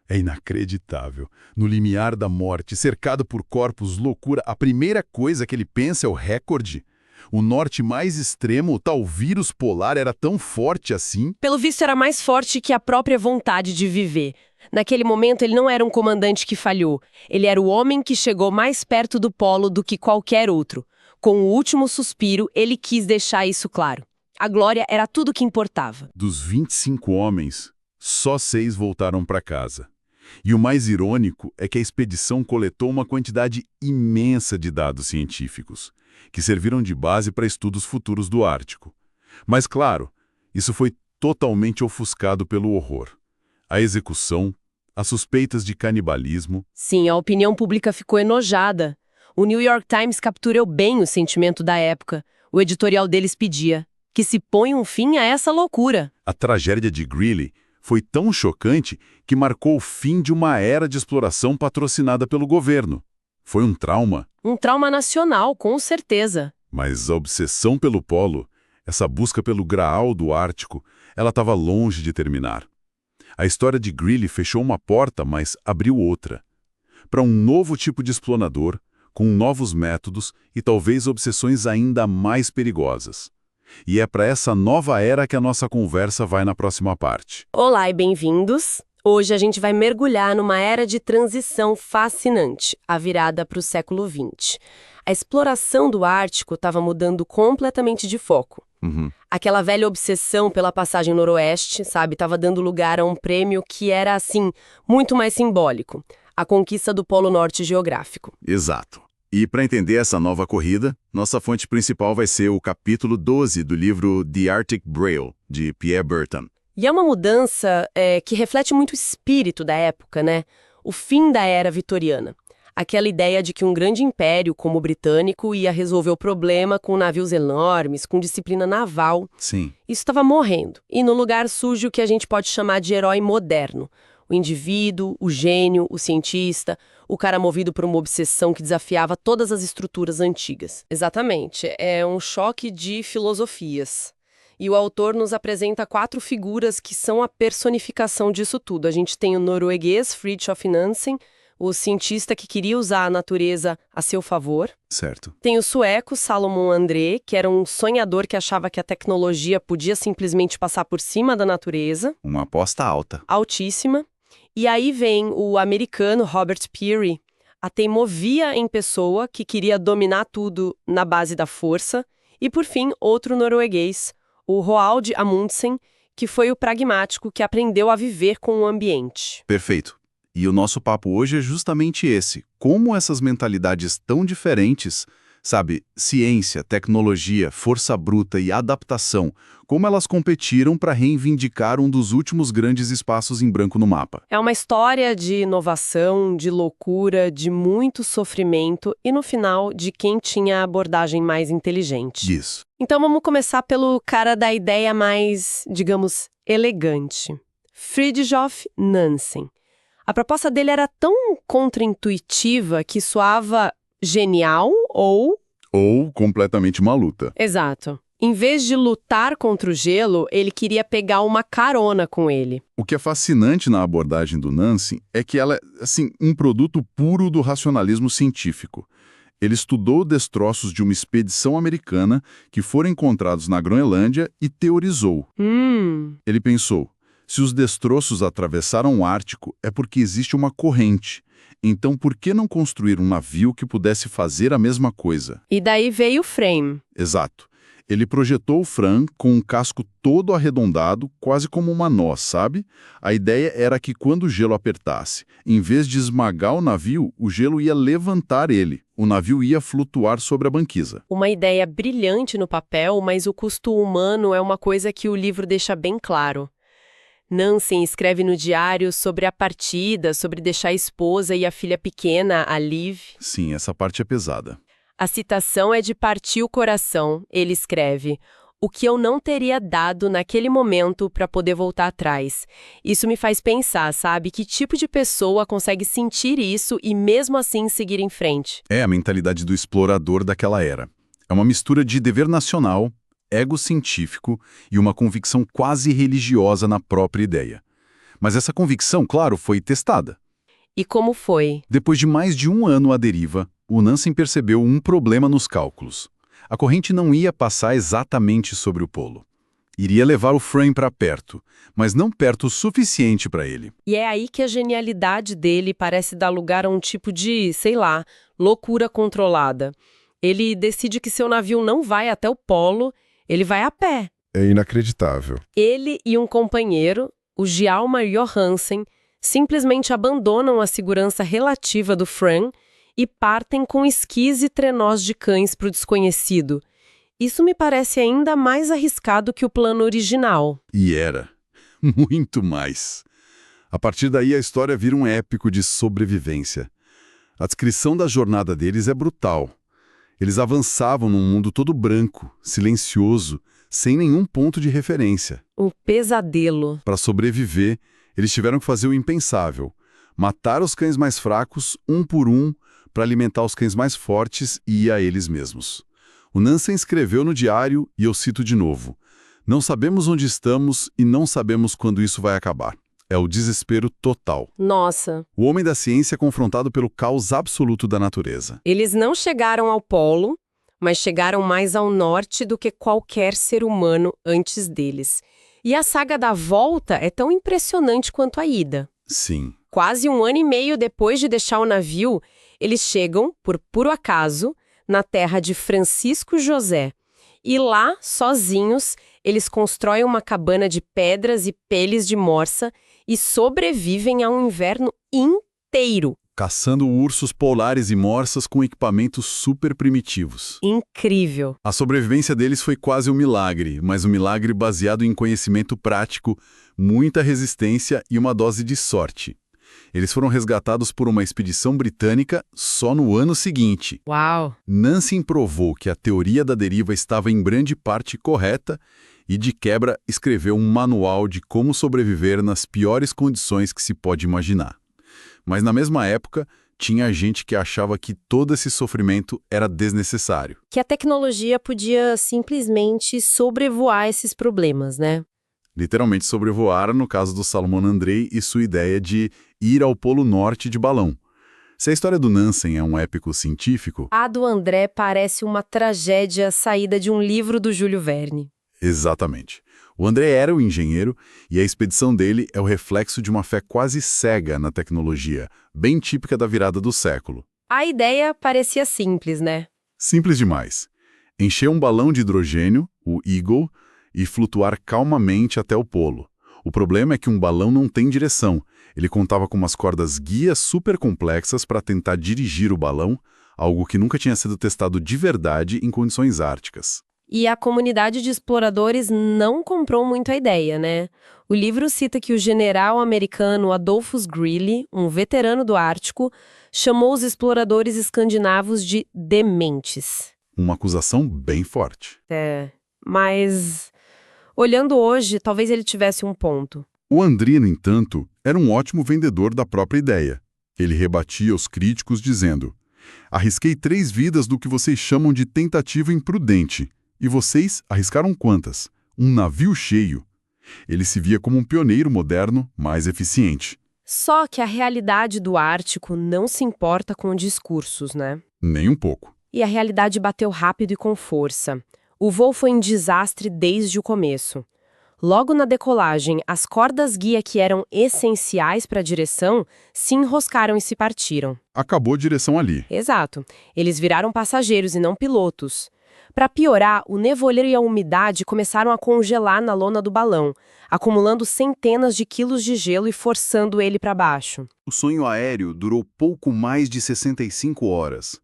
Speaker 1: É inacreditável. No limiar da morte, cercado por corpos, loucura, a primeira coisa que ele pensa é o recorde. O norte mais extremo, o tal vírus polar, era tão forte assim?
Speaker 2: Pelo visto, era mais forte que a própria vontade de viver. Naquele momento, ele não era um comandante que falhou. Ele era o homem que chegou mais perto do polo do que qualquer outro. Com o último suspiro, ele quis deixar isso claro. A glória era tudo que importava.
Speaker 1: Dos 25 homens, só 6 voltaram para casa. E o mais irônico é que a expedição coletou uma quantidade imensa de dados científicos, que serviram de base para estudos futuros do Ártico. Mas, claro, isso foi totalmente ofuscado pelo horror. A execução, as suspeitas de canibalismo.
Speaker 2: Sim, a opinião pública ficou enojada. O New York Times capturou bem o sentimento da época. O editorial deles pedia que se ponha um fim a essa loucura.
Speaker 1: A tragédia de Greeley foi tão chocante que marcou o fim de uma era de exploração patrocinada pelo governo. Foi um trauma.
Speaker 2: Um trauma nacional, com certeza.
Speaker 1: Mas a obsessão pelo polo, essa busca pelo graal do Ártico, ela estava longe de terminar. A história de Greeley fechou uma porta, mas abriu outra. Para um novo tipo de explorador, com novos métodos e talvez obsessões ainda mais perigosas. E é para essa nova era que a nossa conversa vai na próxima parte.
Speaker 2: Olá e bem-vindos! Hoje a gente vai mergulhar numa era de transição fascinante, a virada para o século XX. A exploração do Ártico estava mudando completamente de foco. Aquela velha obsessão pela passagem noroeste, sabe, estava dando lugar a um prêmio que era, assim, muito mais simbólico. A conquista do Polo Norte geográfico.
Speaker 1: Exato. E para entender essa nova corrida, nossa fonte principal vai ser o capítulo 12 do livro The Arctic Braille, de Pierre Berton.
Speaker 2: E é uma mudança que reflete muito o espírito da época, né? O fim da era vitoriana. Aquela ideia de que um grande império como o britânico ia resolver o problema com navios enormes, com disciplina naval.
Speaker 1: Sim.
Speaker 2: Isso estava morrendo. E no lugar surge o que a gente pode chamar de herói moderno. O indivíduo, o gênio, o cientista, o cara movido por uma obsessão que desafiava todas as estruturas antigas. Exatamente. É um choque de filosofias. E o autor nos apresenta 4 figuras que são a personificação disso tudo. A gente tem o norueguês Fridtjof Nansen, o cientista que queria usar a natureza a seu favor.
Speaker 1: Certo.
Speaker 2: Tem o sueco Salomon André, que era um sonhador que achava que a tecnologia podia simplesmente passar por cima da natureza.
Speaker 1: Uma aposta alta.
Speaker 2: Altíssima. E aí vem o americano Robert Peary, a teimosia em pessoa que queria dominar tudo na base da força. E, por fim, outro norueguês, o Roald Amundsen, que foi o pragmático que aprendeu a viver com o ambiente.
Speaker 1: Perfeito. E o nosso papo hoje é justamente esse. Como essas mentalidades tão diferentes, sabe, ciência, tecnologia, força bruta e adaptação, como elas competiram para reivindicar um dos últimos grandes espaços em branco no mapa.
Speaker 2: É uma história de inovação, de loucura, de muito sofrimento e, no final, de quem tinha a abordagem mais inteligente.
Speaker 1: Isso.
Speaker 2: Então vamos começar pelo cara da ideia mais, digamos, elegante. Fridtjof Nansen. A proposta dele era tão contraintuitiva que soava genial ou
Speaker 1: completamente maluca.
Speaker 2: Exato. Em vez de lutar contra o gelo, ele queria pegar uma carona com ele.
Speaker 1: O que é fascinante na abordagem do Nansen é que ela é, assim, um produto puro do racionalismo científico. Ele estudou destroços de uma expedição americana que foram encontrados na Groenlândia e teorizou. Ele pensou, se os destroços atravessaram o Ártico é porque existe uma corrente. Então por que não construir um navio que pudesse fazer a mesma coisa?
Speaker 2: E daí veio o Frame.
Speaker 1: Exato. Ele projetou o Fram com um casco todo arredondado, quase como uma noz, sabe? A ideia era que quando o gelo apertasse, em vez de esmagar o navio, o gelo ia levantar ele. O navio ia flutuar sobre a banquisa.
Speaker 2: Uma ideia brilhante no papel, mas o custo humano é uma coisa que o livro deixa bem claro. Nansen escreve no diário sobre a partida, sobre deixar a esposa e a filha pequena, a Liv.
Speaker 1: Sim, essa parte é pesada.
Speaker 2: A citação é de partir o coração. Ele escreve: o que eu não teria dado naquele momento para poder voltar atrás. Isso me faz pensar, sabe? Que tipo de pessoa consegue sentir isso e mesmo assim seguir em frente?
Speaker 1: É a mentalidade do explorador daquela era. É uma mistura de dever nacional, ego científico e uma convicção quase religiosa na própria ideia. Mas essa convicção, claro, foi testada.
Speaker 2: E como foi?
Speaker 1: Depois de mais de um ano à deriva, o Nansen percebeu um problema nos cálculos. A corrente não ia passar exatamente sobre o polo. Iria levar o Frame para perto, mas não perto o suficiente para ele.
Speaker 2: E é aí que a genialidade dele parece dar lugar a um tipo de, sei lá, loucura controlada. Ele decide que seu navio não vai até o polo, ele vai a pé.
Speaker 3: É inacreditável.
Speaker 2: Ele e um companheiro, o Hjalmar Johansen, simplesmente abandonam a segurança relativa do Fram e partem com esquis e trenós de cães para o desconhecido. Isso me parece ainda mais arriscado que o plano original.
Speaker 1: E era. Muito mais. A partir daí a história vira um épico de sobrevivência. A descrição da jornada deles é brutal. Eles avançavam num mundo todo branco, silencioso, sem nenhum ponto de referência.
Speaker 2: Um pesadelo.
Speaker 1: Para sobreviver, eles tiveram que fazer o impensável. Matar os cães mais fracos, um por um, para alimentar os cães mais fortes e ir a eles mesmos. O Nansen escreveu no diário, e eu cito de novo, não sabemos onde estamos e não sabemos quando isso vai acabar. É o desespero total.
Speaker 2: Nossa.
Speaker 1: O homem da ciência é confrontado pelo caos absoluto da natureza.
Speaker 2: Eles não chegaram ao polo, mas chegaram mais ao norte do que qualquer ser humano antes deles. E a saga da volta é tão impressionante quanto a ida.
Speaker 1: Sim.
Speaker 2: Quase um ano e meio depois de deixar o navio, eles chegam, por puro acaso, na terra de Francisco José. E lá, sozinhos, eles constroem uma cabana de pedras e peles de morsa e sobrevivem a um inverno inteiro.
Speaker 1: Caçando ursos polares e morsas com equipamentos super primitivos.
Speaker 2: Incrível.
Speaker 1: A sobrevivência deles foi quase um milagre, mas um milagre baseado em conhecimento prático, muita resistência e uma dose de sorte. Eles foram resgatados por uma expedição britânica só no ano seguinte.
Speaker 2: Uau!
Speaker 1: Nansen provou que a teoria da deriva estava em grande parte correta e, de quebra, escreveu um manual de como sobreviver nas piores condições que se pode imaginar. Mas, na mesma época, tinha gente que achava que todo esse sofrimento era desnecessário.
Speaker 2: Que a tecnologia podia simplesmente sobrevoar esses problemas, né?
Speaker 1: Literalmente sobrevoaram no caso do Salomon Andrei e sua ideia de ir ao Polo Norte de balão. Se a história do Nansen é um épico científico...
Speaker 2: A do André parece uma tragédia saída de um livro do Júlio Verne.
Speaker 1: Exatamente. O André era o engenheiro e a expedição dele é o reflexo de uma fé quase cega na tecnologia, bem típica da virada do século.
Speaker 2: A ideia parecia simples, né?
Speaker 1: Simples demais. Encher um balão de hidrogênio, o Eagle, e flutuar calmamente até o polo. O problema é que um balão não tem direção. Ele contava com umas cordas guias super complexas para tentar dirigir o balão, algo que nunca tinha sido testado de verdade em condições árticas.
Speaker 2: E a comunidade de exploradores não comprou muito a ideia, né? O livro cita que o general americano Adolphus Greely, um veterano do Ártico, chamou os exploradores escandinavos de dementes.
Speaker 1: Uma acusação bem forte.
Speaker 2: Mas olhando hoje, talvez ele tivesse um ponto.
Speaker 1: O André, no entanto, era um ótimo vendedor da própria ideia. Ele rebatia os críticos dizendo: arrisquei 3 vidas do que vocês chamam de tentativa imprudente. E vocês arriscaram quantas? Um navio cheio. Ele se via como um pioneiro moderno, mais eficiente.
Speaker 2: Só que a realidade do Ártico não se importa com discursos, né?
Speaker 1: Nem um pouco.
Speaker 2: E a realidade bateu rápido e com força. O voo foi um desastre desde o começo. Logo na decolagem, as cordas guia que eram essenciais para a direção se enroscaram e se partiram.
Speaker 1: Acabou a direção ali.
Speaker 2: Exato. Eles viraram passageiros e não pilotos. Para piorar, o nevoeiro e a umidade começaram a congelar na lona do balão, acumulando centenas de quilos de gelo e forçando ele para baixo.
Speaker 1: O sonho aéreo durou pouco mais de 65 horas.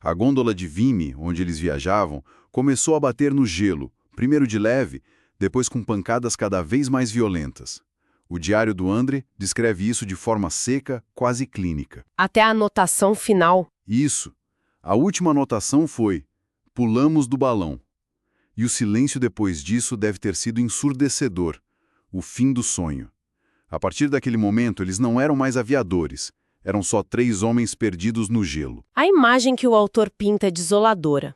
Speaker 1: A gôndola de Vimy, onde eles viajavam, começou a bater no gelo, primeiro de leve, depois com pancadas cada vez mais violentas. O diário do André descreve isso de forma seca, quase clínica.
Speaker 2: Até a anotação final.
Speaker 1: Isso. A última anotação foi: pulamos do balão. E o silêncio depois disso deve ter sido ensurdecedor. O fim do sonho. A partir daquele momento, eles não eram mais aviadores. Eram só 3 homens perdidos no gelo.
Speaker 2: A imagem que o autor pinta é desoladora.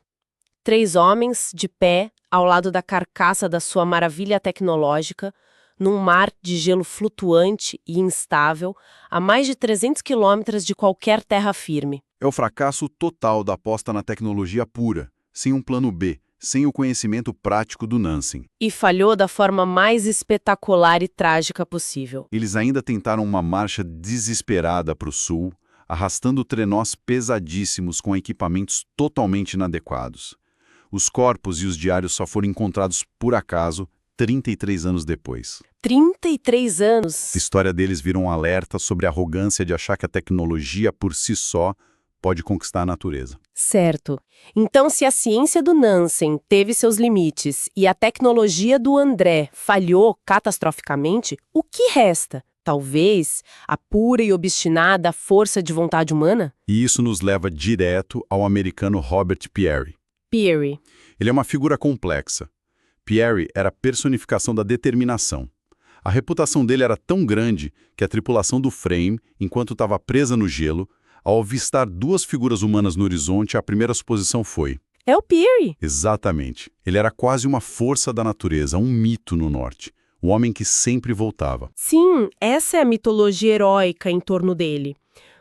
Speaker 2: 3 homens, de pé, ao lado da carcaça da sua maravilha tecnológica, num mar de gelo flutuante e instável, a mais de 300 quilômetros de qualquer terra firme.
Speaker 1: É o fracasso total da aposta na tecnologia pura, sem um plano B, sem o conhecimento prático do Nansen.
Speaker 2: E falhou da forma mais espetacular e trágica possível.
Speaker 1: Eles ainda tentaram uma marcha desesperada para o sul, arrastando trenós pesadíssimos com equipamentos totalmente inadequados. Os corpos e os diários só foram encontrados por acaso 33 anos depois.
Speaker 2: 33 anos!
Speaker 1: A história deles vira um alerta sobre a arrogância de achar que a tecnologia por si só pode conquistar a natureza.
Speaker 2: Certo. Então, se a ciência do Nansen teve seus limites e a tecnologia do André falhou catastroficamente, o que resta? Talvez a pura e obstinada força de vontade humana?
Speaker 1: E isso nos leva direto ao americano Robert Peary.
Speaker 2: Peary.
Speaker 1: Ele é uma figura complexa. Peary era a personificação da determinação. A reputação dele era tão grande que a tripulação do Frame, enquanto estava presa no gelo, ao avistar 2 figuras humanas no horizonte, a primeira suposição foi:
Speaker 2: é o Peary.
Speaker 1: Exatamente. Ele era quase uma força da natureza, um mito no norte. O homem que sempre voltava.
Speaker 2: Sim, essa é a mitologia heróica em torno dele.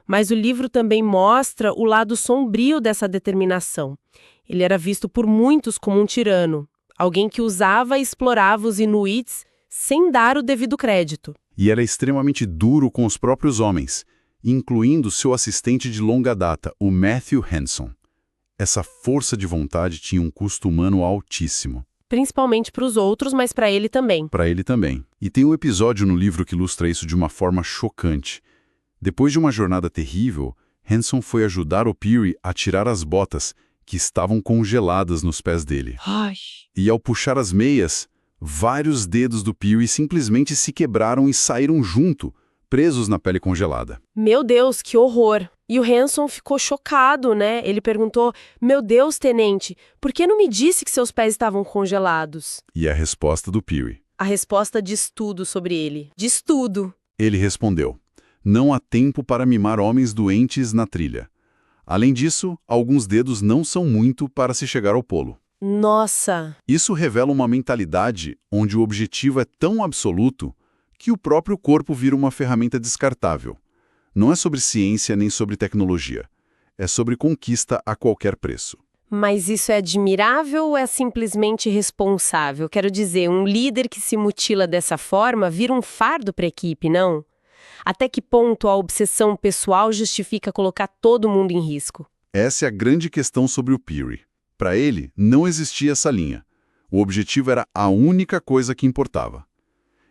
Speaker 2: Mas o livro também mostra o lado sombrio dessa determinação. Ele era visto por muitos como um tirano, alguém que usava e explorava os inuits sem dar o devido crédito.
Speaker 1: E era extremamente duro com os próprios homens, incluindo seu assistente de longa data, o Matthew Hanson. Essa força de vontade tinha um custo humano altíssimo.
Speaker 2: Principalmente para os outros, mas para ele também.
Speaker 1: Para ele também. E tem um episódio no livro que ilustra isso de uma forma chocante. Depois de uma jornada terrível, Hanson foi ajudar o Peary a tirar as botas, que estavam congeladas nos pés dele.
Speaker 2: Ai.
Speaker 1: E ao puxar as meias, vários dedos do Peary simplesmente se quebraram e saíram junto, presos na pele congelada.
Speaker 2: Meu Deus, que horror! E o Hanson ficou chocado, né? Ele perguntou: meu Deus, tenente, por que não me disse que seus pés estavam congelados?
Speaker 1: E a resposta do Peary.
Speaker 2: A resposta diz tudo sobre ele. Diz tudo.
Speaker 1: Ele respondeu: não há tempo para mimar homens doentes na trilha. Além disso, alguns dedos não são muito para se chegar ao polo.
Speaker 2: Nossa!
Speaker 1: Isso revela uma mentalidade onde o objetivo é tão absoluto que o próprio corpo vira uma ferramenta descartável. Não é sobre ciência nem sobre tecnologia. É sobre conquista a qualquer preço.
Speaker 2: Mas isso é admirável ou é simplesmente irresponsável? Quero dizer, um líder que se mutila dessa forma vira um fardo para a equipe, não? Até que ponto a obsessão pessoal justifica colocar todo mundo em risco?
Speaker 1: Essa é a grande questão sobre o Peary. Para ele, não existia essa linha. O objetivo era a única coisa que importava.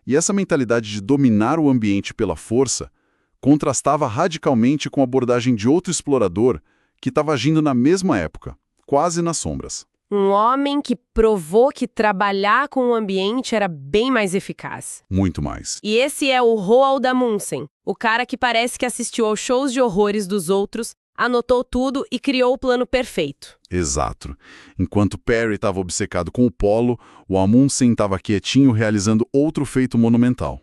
Speaker 1: E essa mentalidade de dominar o ambiente pela força contrastava radicalmente com a abordagem de outro explorador que estava agindo na mesma época, quase nas sombras.
Speaker 2: Um homem que provou que trabalhar com o ambiente era bem mais eficaz.
Speaker 1: Muito mais.
Speaker 2: E esse é o Roald Amundsen, o cara que parece que assistiu aos shows de horrores dos outros, anotou tudo e criou o plano perfeito.
Speaker 1: Exato. Enquanto Peary estava obcecado com o polo, o Amundsen estava quietinho realizando outro feito monumental.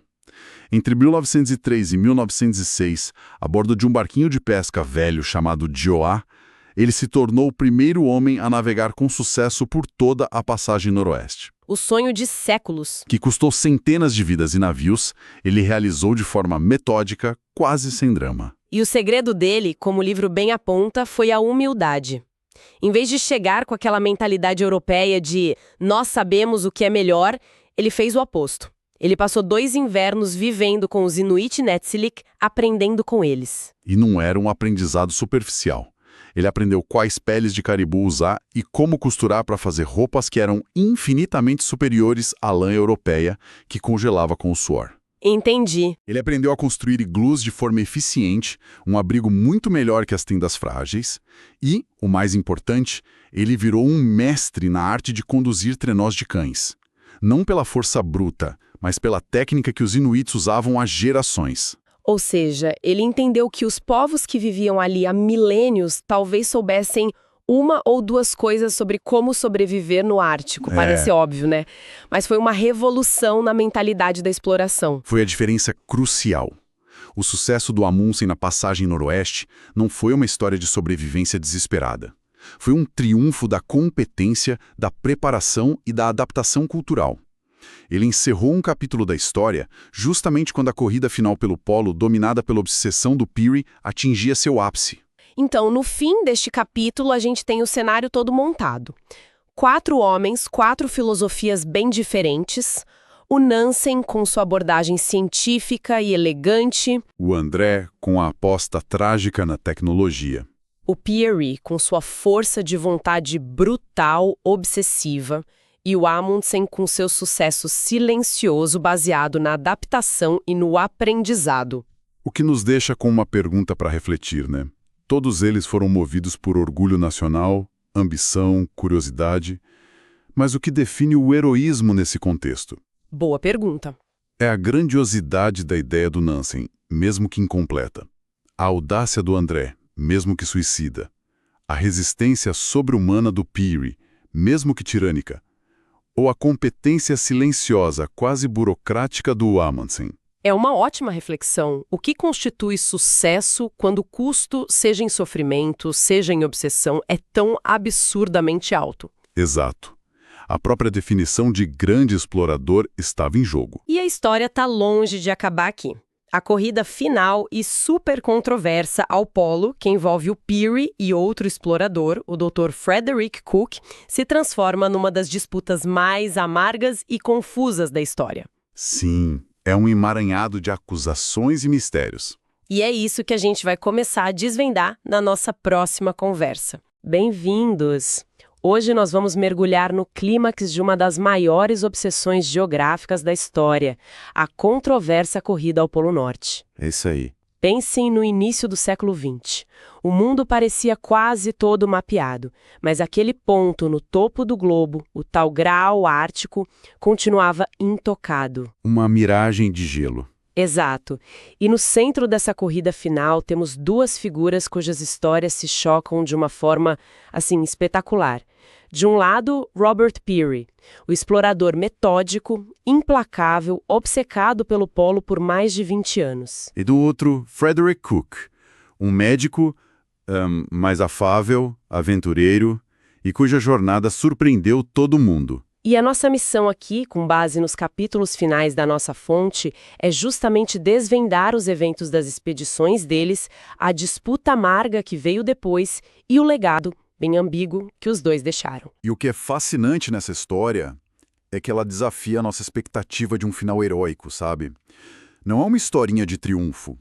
Speaker 1: Entre 1903 e 1906, a bordo de um barquinho de pesca velho chamado Dioá, ele se tornou o primeiro homem a navegar com sucesso por toda a passagem noroeste.
Speaker 2: o sonho de séculos.
Speaker 1: Que custou centenas de vidas e navios, ele realizou de forma metódica, quase sem drama.
Speaker 2: E o segredo dele, como o livro bem aponta, foi a humildade. Em vez de chegar com aquela mentalidade europeia de nós sabemos o que é melhor, ele fez o oposto. Ele passou 2 invernos vivendo com os Inuit Netsilik, aprendendo com eles.
Speaker 1: E não era um aprendizado superficial. Ele aprendeu quais peles de caribu usar e como costurar para fazer roupas que eram infinitamente superiores à lã europeia, que congelava com o suor.
Speaker 2: Entendi.
Speaker 1: Ele aprendeu a construir iglus de forma eficiente, um abrigo muito melhor que as tendas frágeis, e, o mais importante, ele virou um mestre na arte de conduzir trenós de cães. Não pela força bruta, mas pela técnica que os inuits usavam há gerações.
Speaker 2: Ou seja, ele entendeu que os povos que viviam ali há milênios talvez soubessem 1 ou 2 coisas sobre como sobreviver no Ártico. Parece óbvio, né? Mas foi uma revolução na mentalidade da exploração.
Speaker 1: Foi a diferença crucial. O sucesso do Amundsen na passagem noroeste não foi uma história de sobrevivência desesperada. Foi um triunfo da competência, da preparação e da adaptação cultural. Ele encerrou um capítulo da história justamente quando a corrida final pelo polo, dominada pela obsessão do Peary, atingia seu ápice.
Speaker 2: Então, no fim deste capítulo, a gente tem o cenário todo montado. 4 homens, 4 filosofias bem diferentes. O Nansen com sua abordagem científica e elegante.
Speaker 1: O André com a aposta trágica na tecnologia.
Speaker 2: O Peary com sua força de vontade brutal, obsessiva. E o Amundsen com seu sucesso silencioso baseado na adaptação e no aprendizado.
Speaker 1: O que nos deixa com uma pergunta para refletir, né? Todos eles foram movidos por orgulho nacional, ambição, curiosidade. Mas o que define o heroísmo nesse contexto?
Speaker 2: Boa pergunta.
Speaker 1: É a grandiosidade da ideia do Nansen, mesmo que incompleta. A audácia do André, mesmo que suicida. A resistência sobre-humana do Peary, mesmo que tirânica. Ou a competência silenciosa, quase burocrática do Amundsen.
Speaker 2: É uma ótima reflexão. O que constitui sucesso quando o custo, seja em sofrimento, seja em obsessão, é tão absurdamente alto?
Speaker 1: Exato. A própria definição de grande explorador estava em jogo.
Speaker 2: E a história está longe de acabar aqui. A corrida final e super controversa ao polo, que envolve o Peary e outro explorador, o Dr. Frederick Cook, se transforma numa das disputas mais amargas e confusas da história.
Speaker 1: Sim, é um emaranhado de acusações e mistérios.
Speaker 2: E é isso que a gente vai começar a desvendar na nossa próxima conversa. Bem-vindos! Hoje nós vamos mergulhar no clímax de uma das maiores obsessões geográficas da história, a controversa corrida ao Polo Norte.
Speaker 1: É isso aí.
Speaker 2: Pensem no início do século XX. O mundo parecia quase todo mapeado, mas aquele ponto no topo do globo, o tal Graal Ártico, continuava intocado.
Speaker 1: Uma miragem de gelo.
Speaker 2: Exato. E no centro dessa corrida final temos 2 figuras cujas histórias se chocam de uma forma, assim, espetacular. De um lado, Robert Peary, o explorador metódico, implacável, obcecado pelo polo por mais de 20 anos.
Speaker 1: E do outro, Frederick Cook, um médico mais afável, aventureiro e cuja jornada surpreendeu todo mundo.
Speaker 2: E a nossa missão aqui, com base nos capítulos finais da nossa fonte, é justamente desvendar os eventos das expedições deles, a disputa amarga que veio depois e o legado, bem ambíguo, que os 2 deixaram.
Speaker 1: E o que é fascinante nessa história é que ela desafia a nossa expectativa de um final heróico, sabe? Não é uma historinha de triunfo.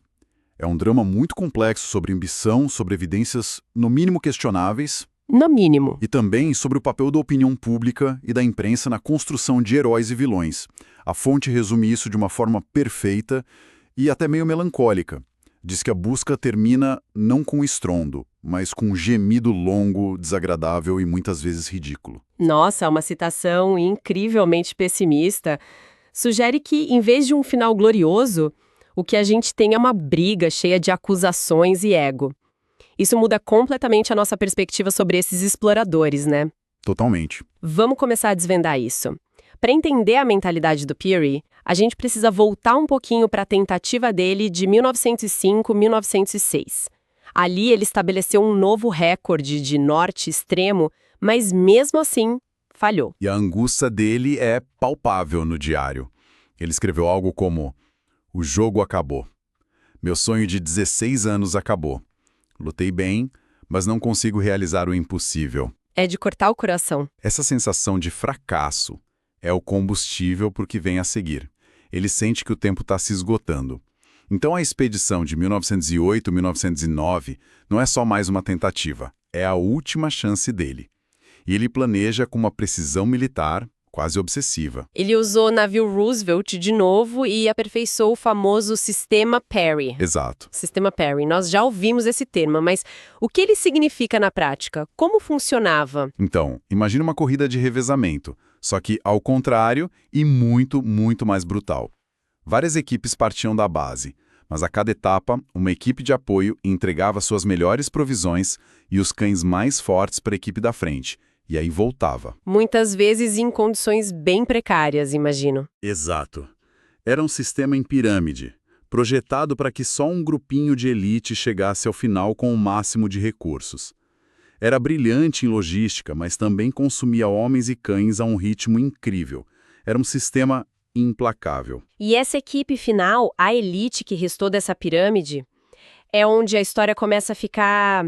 Speaker 1: É um drama muito complexo sobre ambição, sobre evidências, no mínimo questionáveis,
Speaker 2: No mínimo.
Speaker 1: e também sobre o papel da opinião pública e da imprensa na construção de heróis e vilões. A fonte resume isso de uma forma perfeita e até meio melancólica. Diz que a busca termina não com estrondo, mas com um gemido longo, desagradável e muitas vezes ridículo.
Speaker 2: Nossa, uma citação incrivelmente pessimista. Sugere que, em vez de um final glorioso, o que a gente tem é uma briga cheia de acusações e ego. Isso muda completamente a nossa perspectiva sobre esses exploradores, né?
Speaker 1: Totalmente.
Speaker 2: Vamos começar a desvendar isso. Para entender a mentalidade do Peary, a gente precisa voltar um pouquinho para a tentativa dele de 1905-1906. Ali ele estabeleceu um novo recorde de norte extremo, mas mesmo assim falhou.
Speaker 1: E a angústia dele é palpável no diário. Ele escreveu algo como: "O jogo acabou. Meu sonho de 16 anos acabou. Lutei bem, mas não consigo realizar o impossível."
Speaker 2: É de cortar o coração.
Speaker 1: Essa sensação de fracasso é o combustível para o que vem a seguir. Ele sente que o tempo está se esgotando. Então a expedição de 1908-1909 não é só mais uma tentativa, é a última chance dele. E ele planeja com uma precisão militar quase obsessiva.
Speaker 2: Ele usou o navio Roosevelt de novo e aperfeiçoou o famoso Sistema Perry.
Speaker 1: Exato.
Speaker 2: Sistema Perry, nós já ouvimos esse termo, mas o que ele significa na prática? Como funcionava?
Speaker 1: Então, imagine uma corrida de revezamento, só que ao contrário e muito, muito mais brutal. Várias equipes partiam da base, mas a cada etapa, uma equipe de apoio entregava suas melhores provisões e os cães mais fortes para a equipe da frente, e aí voltava.
Speaker 2: Muitas vezes em condições bem precárias, imagino.
Speaker 1: Exato. Era um sistema em pirâmide, projetado para que só um grupinho de elite chegasse ao final com o máximo de recursos. Era brilhante em logística, mas também consumia homens e cães a um ritmo incrível. Era um sistema implacável.
Speaker 2: E essa equipe final, a elite que restou dessa pirâmide, é onde a história começa a ficar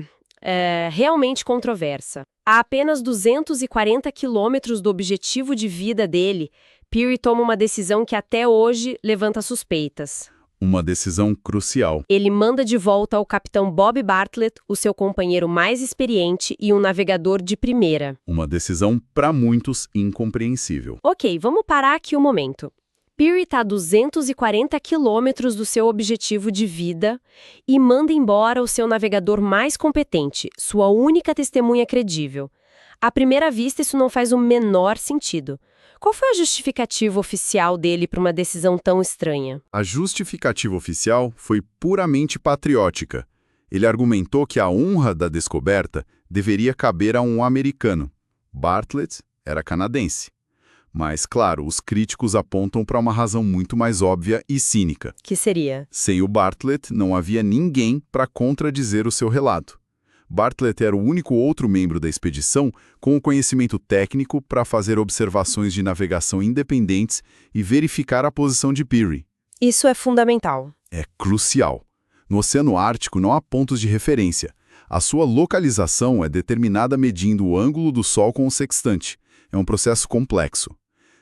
Speaker 2: realmente controversa. A apenas 240 quilômetros do objetivo de vida dele, Peary toma uma decisão que até hoje levanta suspeitas.
Speaker 1: Uma decisão crucial.
Speaker 2: Ele manda de volta ao capitão Bob Bartlett, o seu companheiro mais experiente e um navegador de primeira.
Speaker 1: Uma decisão, para muitos, incompreensível.
Speaker 2: Ok, vamos parar aqui um momento. Peary está a 240 quilômetros do seu objetivo de vida e manda embora o seu navegador mais competente, sua única testemunha credível. À primeira vista, isso não faz o menor sentido. Qual foi a justificativa oficial dele para uma decisão tão estranha?
Speaker 1: A justificativa oficial foi puramente patriótica. Ele argumentou que a honra da descoberta deveria caber a um americano. Bartlett era canadense. Mas, claro, os críticos apontam para uma razão muito mais óbvia e cínica.
Speaker 2: Que seria?
Speaker 1: Sem o Bartlett, não havia ninguém para contradizer o seu relato. Bartlett era o único outro membro da expedição com o conhecimento técnico para fazer observações de navegação independentes e verificar a posição de Peary.
Speaker 2: Isso é fundamental.
Speaker 1: É crucial. No Oceano Ártico não há pontos de referência. A sua localização é determinada medindo o ângulo do Sol com o sextante. É um processo complexo.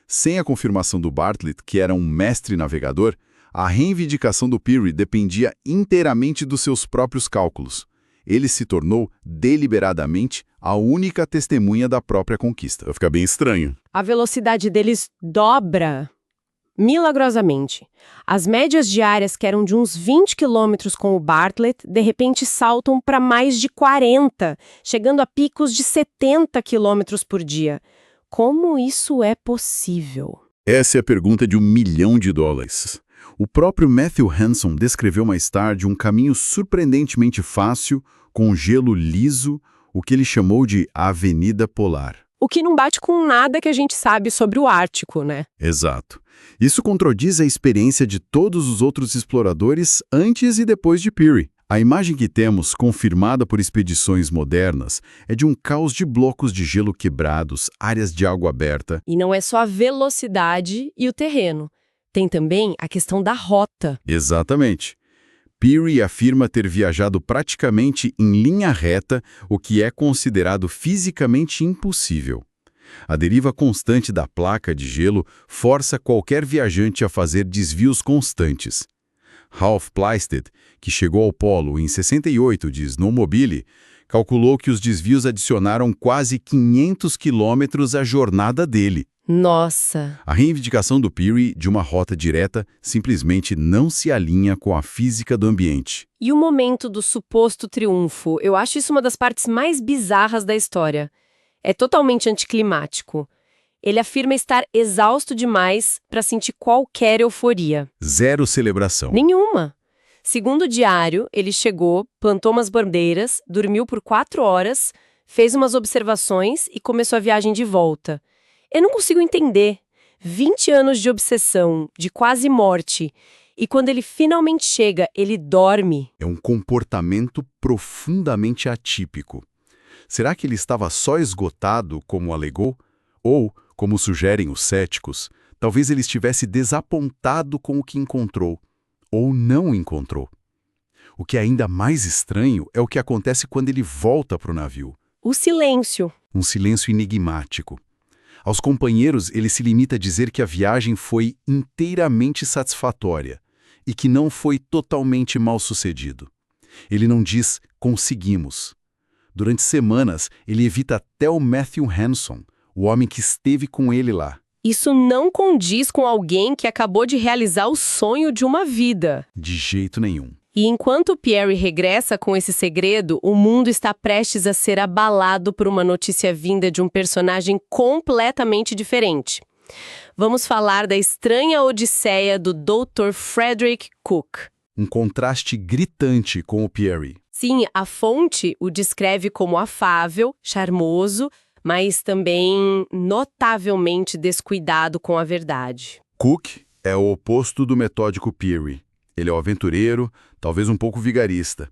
Speaker 1: Sem a confirmação do Bartlett, que era um mestre navegador, a reivindicação do Peary dependia inteiramente dos seus próprios cálculos. Ele se tornou, deliberadamente, a única testemunha da própria conquista. Fica bem estranho.
Speaker 2: A velocidade deles dobra milagrosamente. As médias diárias, que eram de uns 20 quilômetros com o Bartlett, de repente saltam para mais de 40, chegando a picos de 70 quilômetros por dia. Como isso é possível?
Speaker 1: Essa é a pergunta de $1 milhão. O próprio Matthew Hanson descreveu mais tarde um caminho surpreendentemente fácil, com gelo liso, o que ele chamou de Avenida Polar.
Speaker 2: O que não bate com nada que a gente sabe sobre o Ártico, né?
Speaker 1: Exato. Isso contradiz a experiência de todos os outros exploradores antes e depois de Peary. A imagem que temos, confirmada por expedições modernas, é de um caos de blocos de gelo quebrados, áreas de água aberta.
Speaker 2: E não é só a velocidade e o terreno. Tem também a questão da rota.
Speaker 1: Exatamente. Peary afirma ter viajado praticamente em linha reta, o que é considerado fisicamente impossível. A deriva constante da placa de gelo força qualquer viajante a fazer desvios constantes. Ralph Plaisted, que chegou ao polo em 68 de Snowmobile, calculou que os desvios adicionaram quase 500 quilômetros à jornada dele.
Speaker 2: Nossa!
Speaker 1: A reivindicação do Peary de uma rota direta simplesmente não se alinha com a física do ambiente.
Speaker 2: E o momento do suposto triunfo? Eu acho isso uma das partes mais bizarras da história. É totalmente anticlimático. Ele afirma estar exausto demais para sentir qualquer euforia.
Speaker 1: Zero celebração.
Speaker 2: Nenhuma. Segundo o diário, ele chegou, plantou umas bandeiras, dormiu por 4 horas, fez umas observações e começou a viagem de volta. Eu não consigo entender. 20 anos de obsessão, de quase morte. E quando ele finalmente chega, ele dorme.
Speaker 1: É um comportamento profundamente atípico. Será que ele estava só esgotado, como alegou? Ou, como sugerem os céticos, talvez ele estivesse desapontado com o que encontrou, ou não encontrou. O que é ainda mais estranho é o que acontece quando ele volta para o navio.
Speaker 2: O silêncio.
Speaker 1: Um silêncio enigmático. Aos companheiros, ele se limita a dizer que a viagem foi inteiramente satisfatória e que não foi totalmente mal-sucedido. Ele não diz conseguimos. Durante semanas, ele evita até o Matthew Hanson, o homem que esteve com ele lá.
Speaker 2: Isso não condiz com alguém que acabou de realizar o sonho de uma vida.
Speaker 1: De jeito nenhum.
Speaker 2: E enquanto Pierre regressa com esse segredo, o mundo está prestes a ser abalado por uma notícia vinda de um personagem completamente diferente. Vamos falar da estranha odisseia do Dr. Frederick Cook.
Speaker 1: Um contraste gritante com o Pierre.
Speaker 2: Sim, a fonte o descreve como afável, charmoso, mas também notavelmente descuidado com a verdade.
Speaker 1: Cook é o oposto do metódico Peary. Ele é um aventureiro, talvez um pouco vigarista.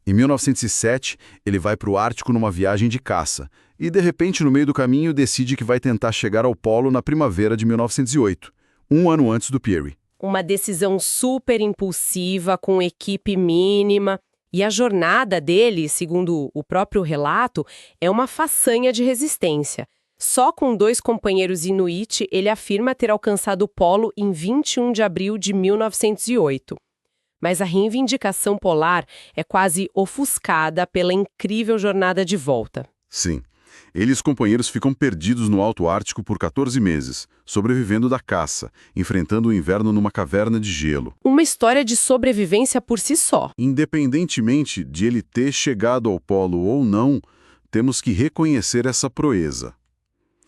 Speaker 1: Em 1907, ele vai para o Ártico numa viagem de caça e, de repente, no meio do caminho, decide que vai tentar chegar ao Polo na primavera de 1908, um ano antes do Peary.
Speaker 2: Uma decisão super impulsiva, com equipe mínima. E a jornada dele, segundo o próprio relato, é uma façanha de resistência. Só com 2 companheiros Inuit, ele afirma ter alcançado o Polo em 21 de abril de 1908. Mas a reivindicação polar é quase ofuscada pela incrível jornada de volta.
Speaker 1: Sim. Ele e os companheiros ficam perdidos no Alto Ártico por 14 meses, sobrevivendo da caça, enfrentando o inverno numa caverna de gelo.
Speaker 2: Uma história de sobrevivência por si só.
Speaker 1: Independentemente de ele ter chegado ao Polo ou não, temos que reconhecer essa proeza.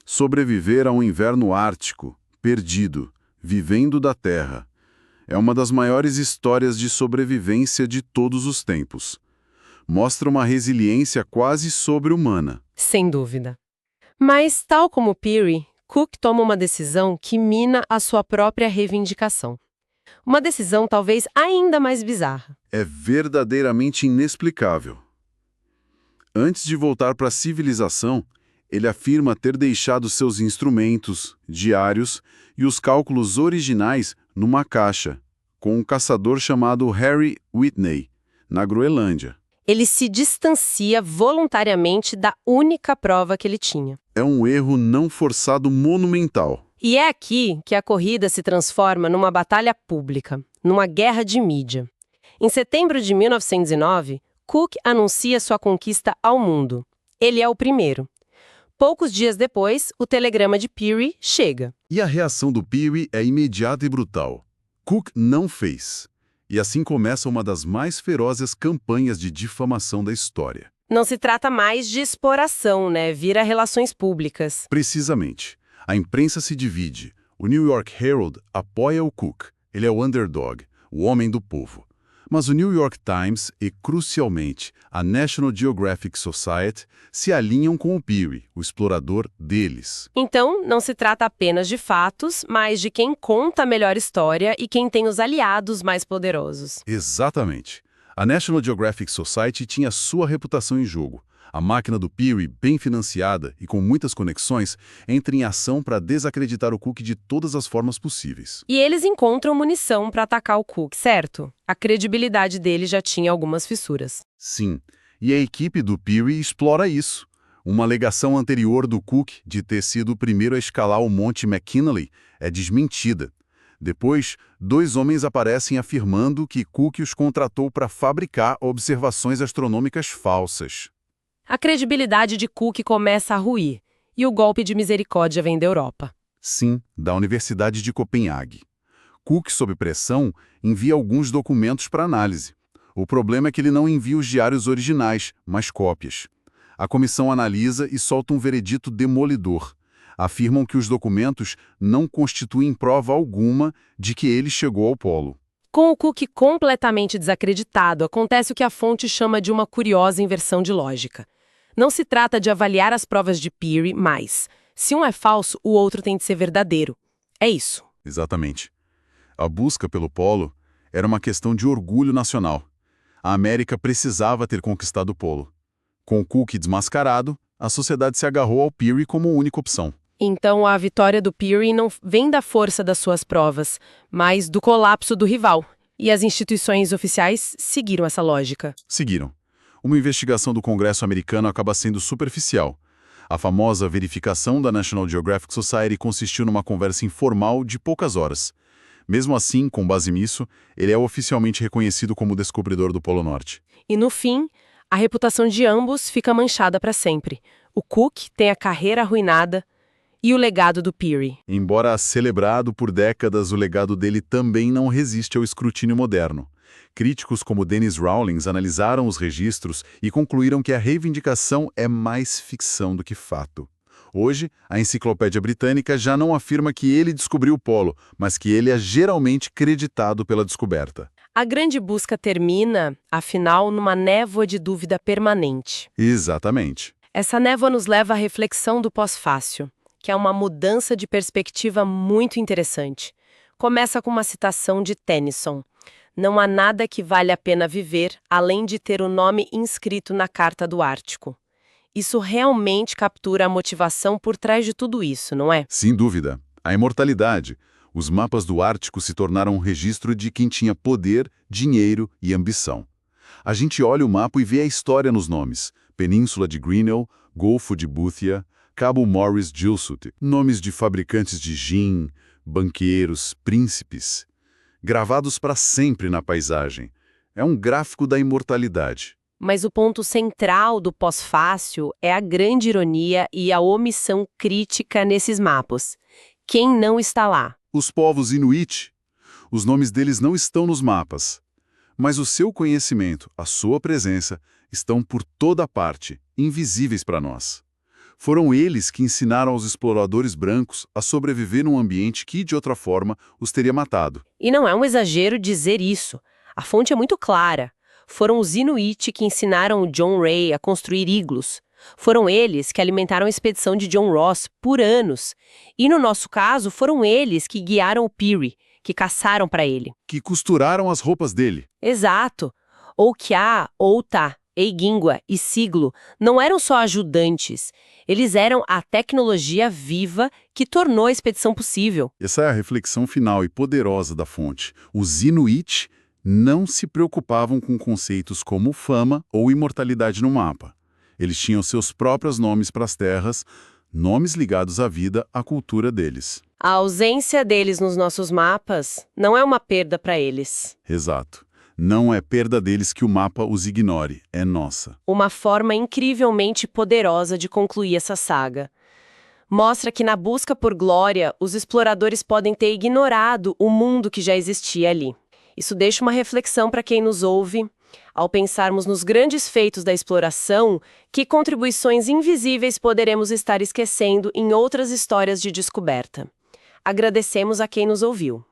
Speaker 1: Sobreviver a um inverno ártico, perdido, vivendo da terra, é uma das maiores histórias de sobrevivência de todos os tempos. Mostra uma resiliência quase sobre-humana.
Speaker 2: Sem dúvida. Mas, tal como Peary, Cook toma uma decisão que mina a sua própria reivindicação. Uma decisão talvez ainda mais bizarra.
Speaker 1: É verdadeiramente inexplicável. Antes de voltar para a civilização, ele afirma ter deixado seus instrumentos, diários e os cálculos originais numa caixa, com um caçador chamado Harry Whitney, na Groenlândia.
Speaker 2: Ele se distancia voluntariamente da única prova que ele tinha.
Speaker 1: É um erro não forçado monumental.
Speaker 2: E é aqui que a corrida se transforma numa batalha pública, numa guerra de mídia. Em setembro de 1909, Cook anuncia sua conquista ao mundo. Ele é o primeiro. Poucos dias depois, o telegrama de Peary chega.
Speaker 1: E a reação do Peary é imediata e brutal. Cook não fez. E assim começa uma das mais ferozes campanhas de difamação da história.
Speaker 2: Não se trata mais de exploração, né? Vira relações públicas.
Speaker 1: Precisamente. A imprensa se divide. O New York Herald apoia o Cook. Ele é o underdog, o homem do povo. Mas o New York Times e, crucialmente, a National Geographic Society se alinham com o Peary, o explorador deles.
Speaker 2: Então, não se trata apenas de fatos, mas de quem conta a melhor história e quem tem os aliados mais poderosos.
Speaker 1: Exatamente. A National Geographic Society tinha sua reputação em jogo. A máquina do Peary, bem financiada e com muitas conexões, entra em ação para desacreditar o Cook de todas as formas possíveis.
Speaker 2: E eles encontram munição para atacar o Cook, certo? A credibilidade dele já tinha algumas fissuras.
Speaker 1: Sim, e a equipe do Peary explora isso. Uma alegação anterior do Cook de ter sido o primeiro a escalar o Monte McKinley é desmentida. Depois, 2 homens aparecem afirmando que Cook os contratou para fabricar observações astronômicas falsas.
Speaker 2: A credibilidade de Cook começa a ruir, e o golpe de misericórdia vem da Europa.
Speaker 1: Sim, da Universidade de Copenhague. Cook, sob pressão, envia alguns documentos para análise. O problema é que ele não envia os diários originais, mas cópias. A comissão analisa e solta um veredito demolidor. Afirmam que os documentos não constituem prova alguma de que ele chegou ao Polo.
Speaker 2: Com o Cook completamente desacreditado, acontece o que a fonte chama de uma curiosa inversão de lógica. Não se trata de avaliar as provas de Peary, mas, se um é falso, o outro tem de ser verdadeiro. É isso.
Speaker 1: Exatamente. A busca pelo Polo era uma questão de orgulho nacional. A América precisava ter conquistado o Polo. Com o Cook desmascarado, a sociedade se agarrou ao Peary como única opção.
Speaker 2: Então a vitória do Peary não vem da força das suas provas, mas do colapso do rival. E as instituições oficiais seguiram essa lógica.
Speaker 1: Seguiram. Uma investigação do Congresso americano acaba sendo superficial. A famosa verificação da National Geographic Society consistiu numa conversa informal de poucas horas. Mesmo assim, com base nisso, ele é oficialmente reconhecido como o descobridor do Polo Norte.
Speaker 2: E no fim, a reputação de ambos fica manchada para sempre. O Cook tem a carreira arruinada e o legado do Peary.
Speaker 1: Embora celebrado por décadas, o legado dele também não resiste ao escrutínio moderno. Críticos como Dennis Rawlings analisaram os registros e concluíram que a reivindicação é mais ficção do que fato. Hoje, a Enciclopédia Britânica já não afirma que ele descobriu o polo, mas que ele é geralmente creditado pela descoberta.
Speaker 2: A grande busca termina, afinal, numa névoa de dúvida permanente.
Speaker 1: Exatamente.
Speaker 2: Essa névoa nos leva à reflexão do pós-fácil, que é uma mudança de perspectiva muito interessante. Começa com uma citação de Tennyson. Não há nada que vale a pena viver além de ter o nome inscrito na Carta do Ártico. Isso realmente captura a motivação por trás de tudo isso, não é?
Speaker 1: Sem dúvida. A imortalidade. Os mapas do Ártico se tornaram um registro de quem tinha poder, dinheiro e ambição. A gente olha o mapa e vê a história nos nomes. Península de Grinnell, Golfo de Boothia, Cabo Morris Gilsut, nomes de fabricantes de gin, banqueiros, príncipes, gravados para sempre na paisagem. É um gráfico da imortalidade.
Speaker 2: Mas o ponto central do pós-fácil é a grande ironia e a omissão crítica nesses mapas. Quem não está lá?
Speaker 1: Os povos Inuit. Os nomes deles não estão nos mapas. Mas o seu conhecimento, a sua presença, estão por toda parte, invisíveis para nós. Foram eles que ensinaram aos exploradores brancos a sobreviver num ambiente que, de outra forma, os teria matado.
Speaker 2: E não é um exagero dizer isso. A fonte é muito clara. Foram os Inuit que ensinaram o John Ray a construir iglus. Foram eles que alimentaram a expedição de John Ross por anos. E no nosso caso, foram eles que guiaram o Peary, que caçaram para ele.
Speaker 1: Que costuraram as roupas dele.
Speaker 2: Exato. Okiá, Outa, Eigingua e Siglo não eram só ajudantes. Eles eram a tecnologia viva que tornou a expedição possível.
Speaker 1: Essa é a reflexão final e poderosa da fonte. Os Inuit não se preocupavam com conceitos como fama ou imortalidade no mapa. Eles tinham seus próprios nomes para as terras, nomes ligados à vida, à cultura deles.
Speaker 2: A ausência deles nos nossos mapas não é uma perda para eles.
Speaker 1: Exato. Não é perda deles que o mapa os ignore, é nossa.
Speaker 2: Uma forma incrivelmente poderosa de concluir essa saga. Mostra que na busca por glória, os exploradores podem ter ignorado o mundo que já existia ali. Isso deixa uma reflexão para quem nos ouve. Ao pensarmos nos grandes feitos da exploração, que contribuições invisíveis poderemos estar esquecendo em outras histórias de descoberta. Agradecemos a quem nos ouviu.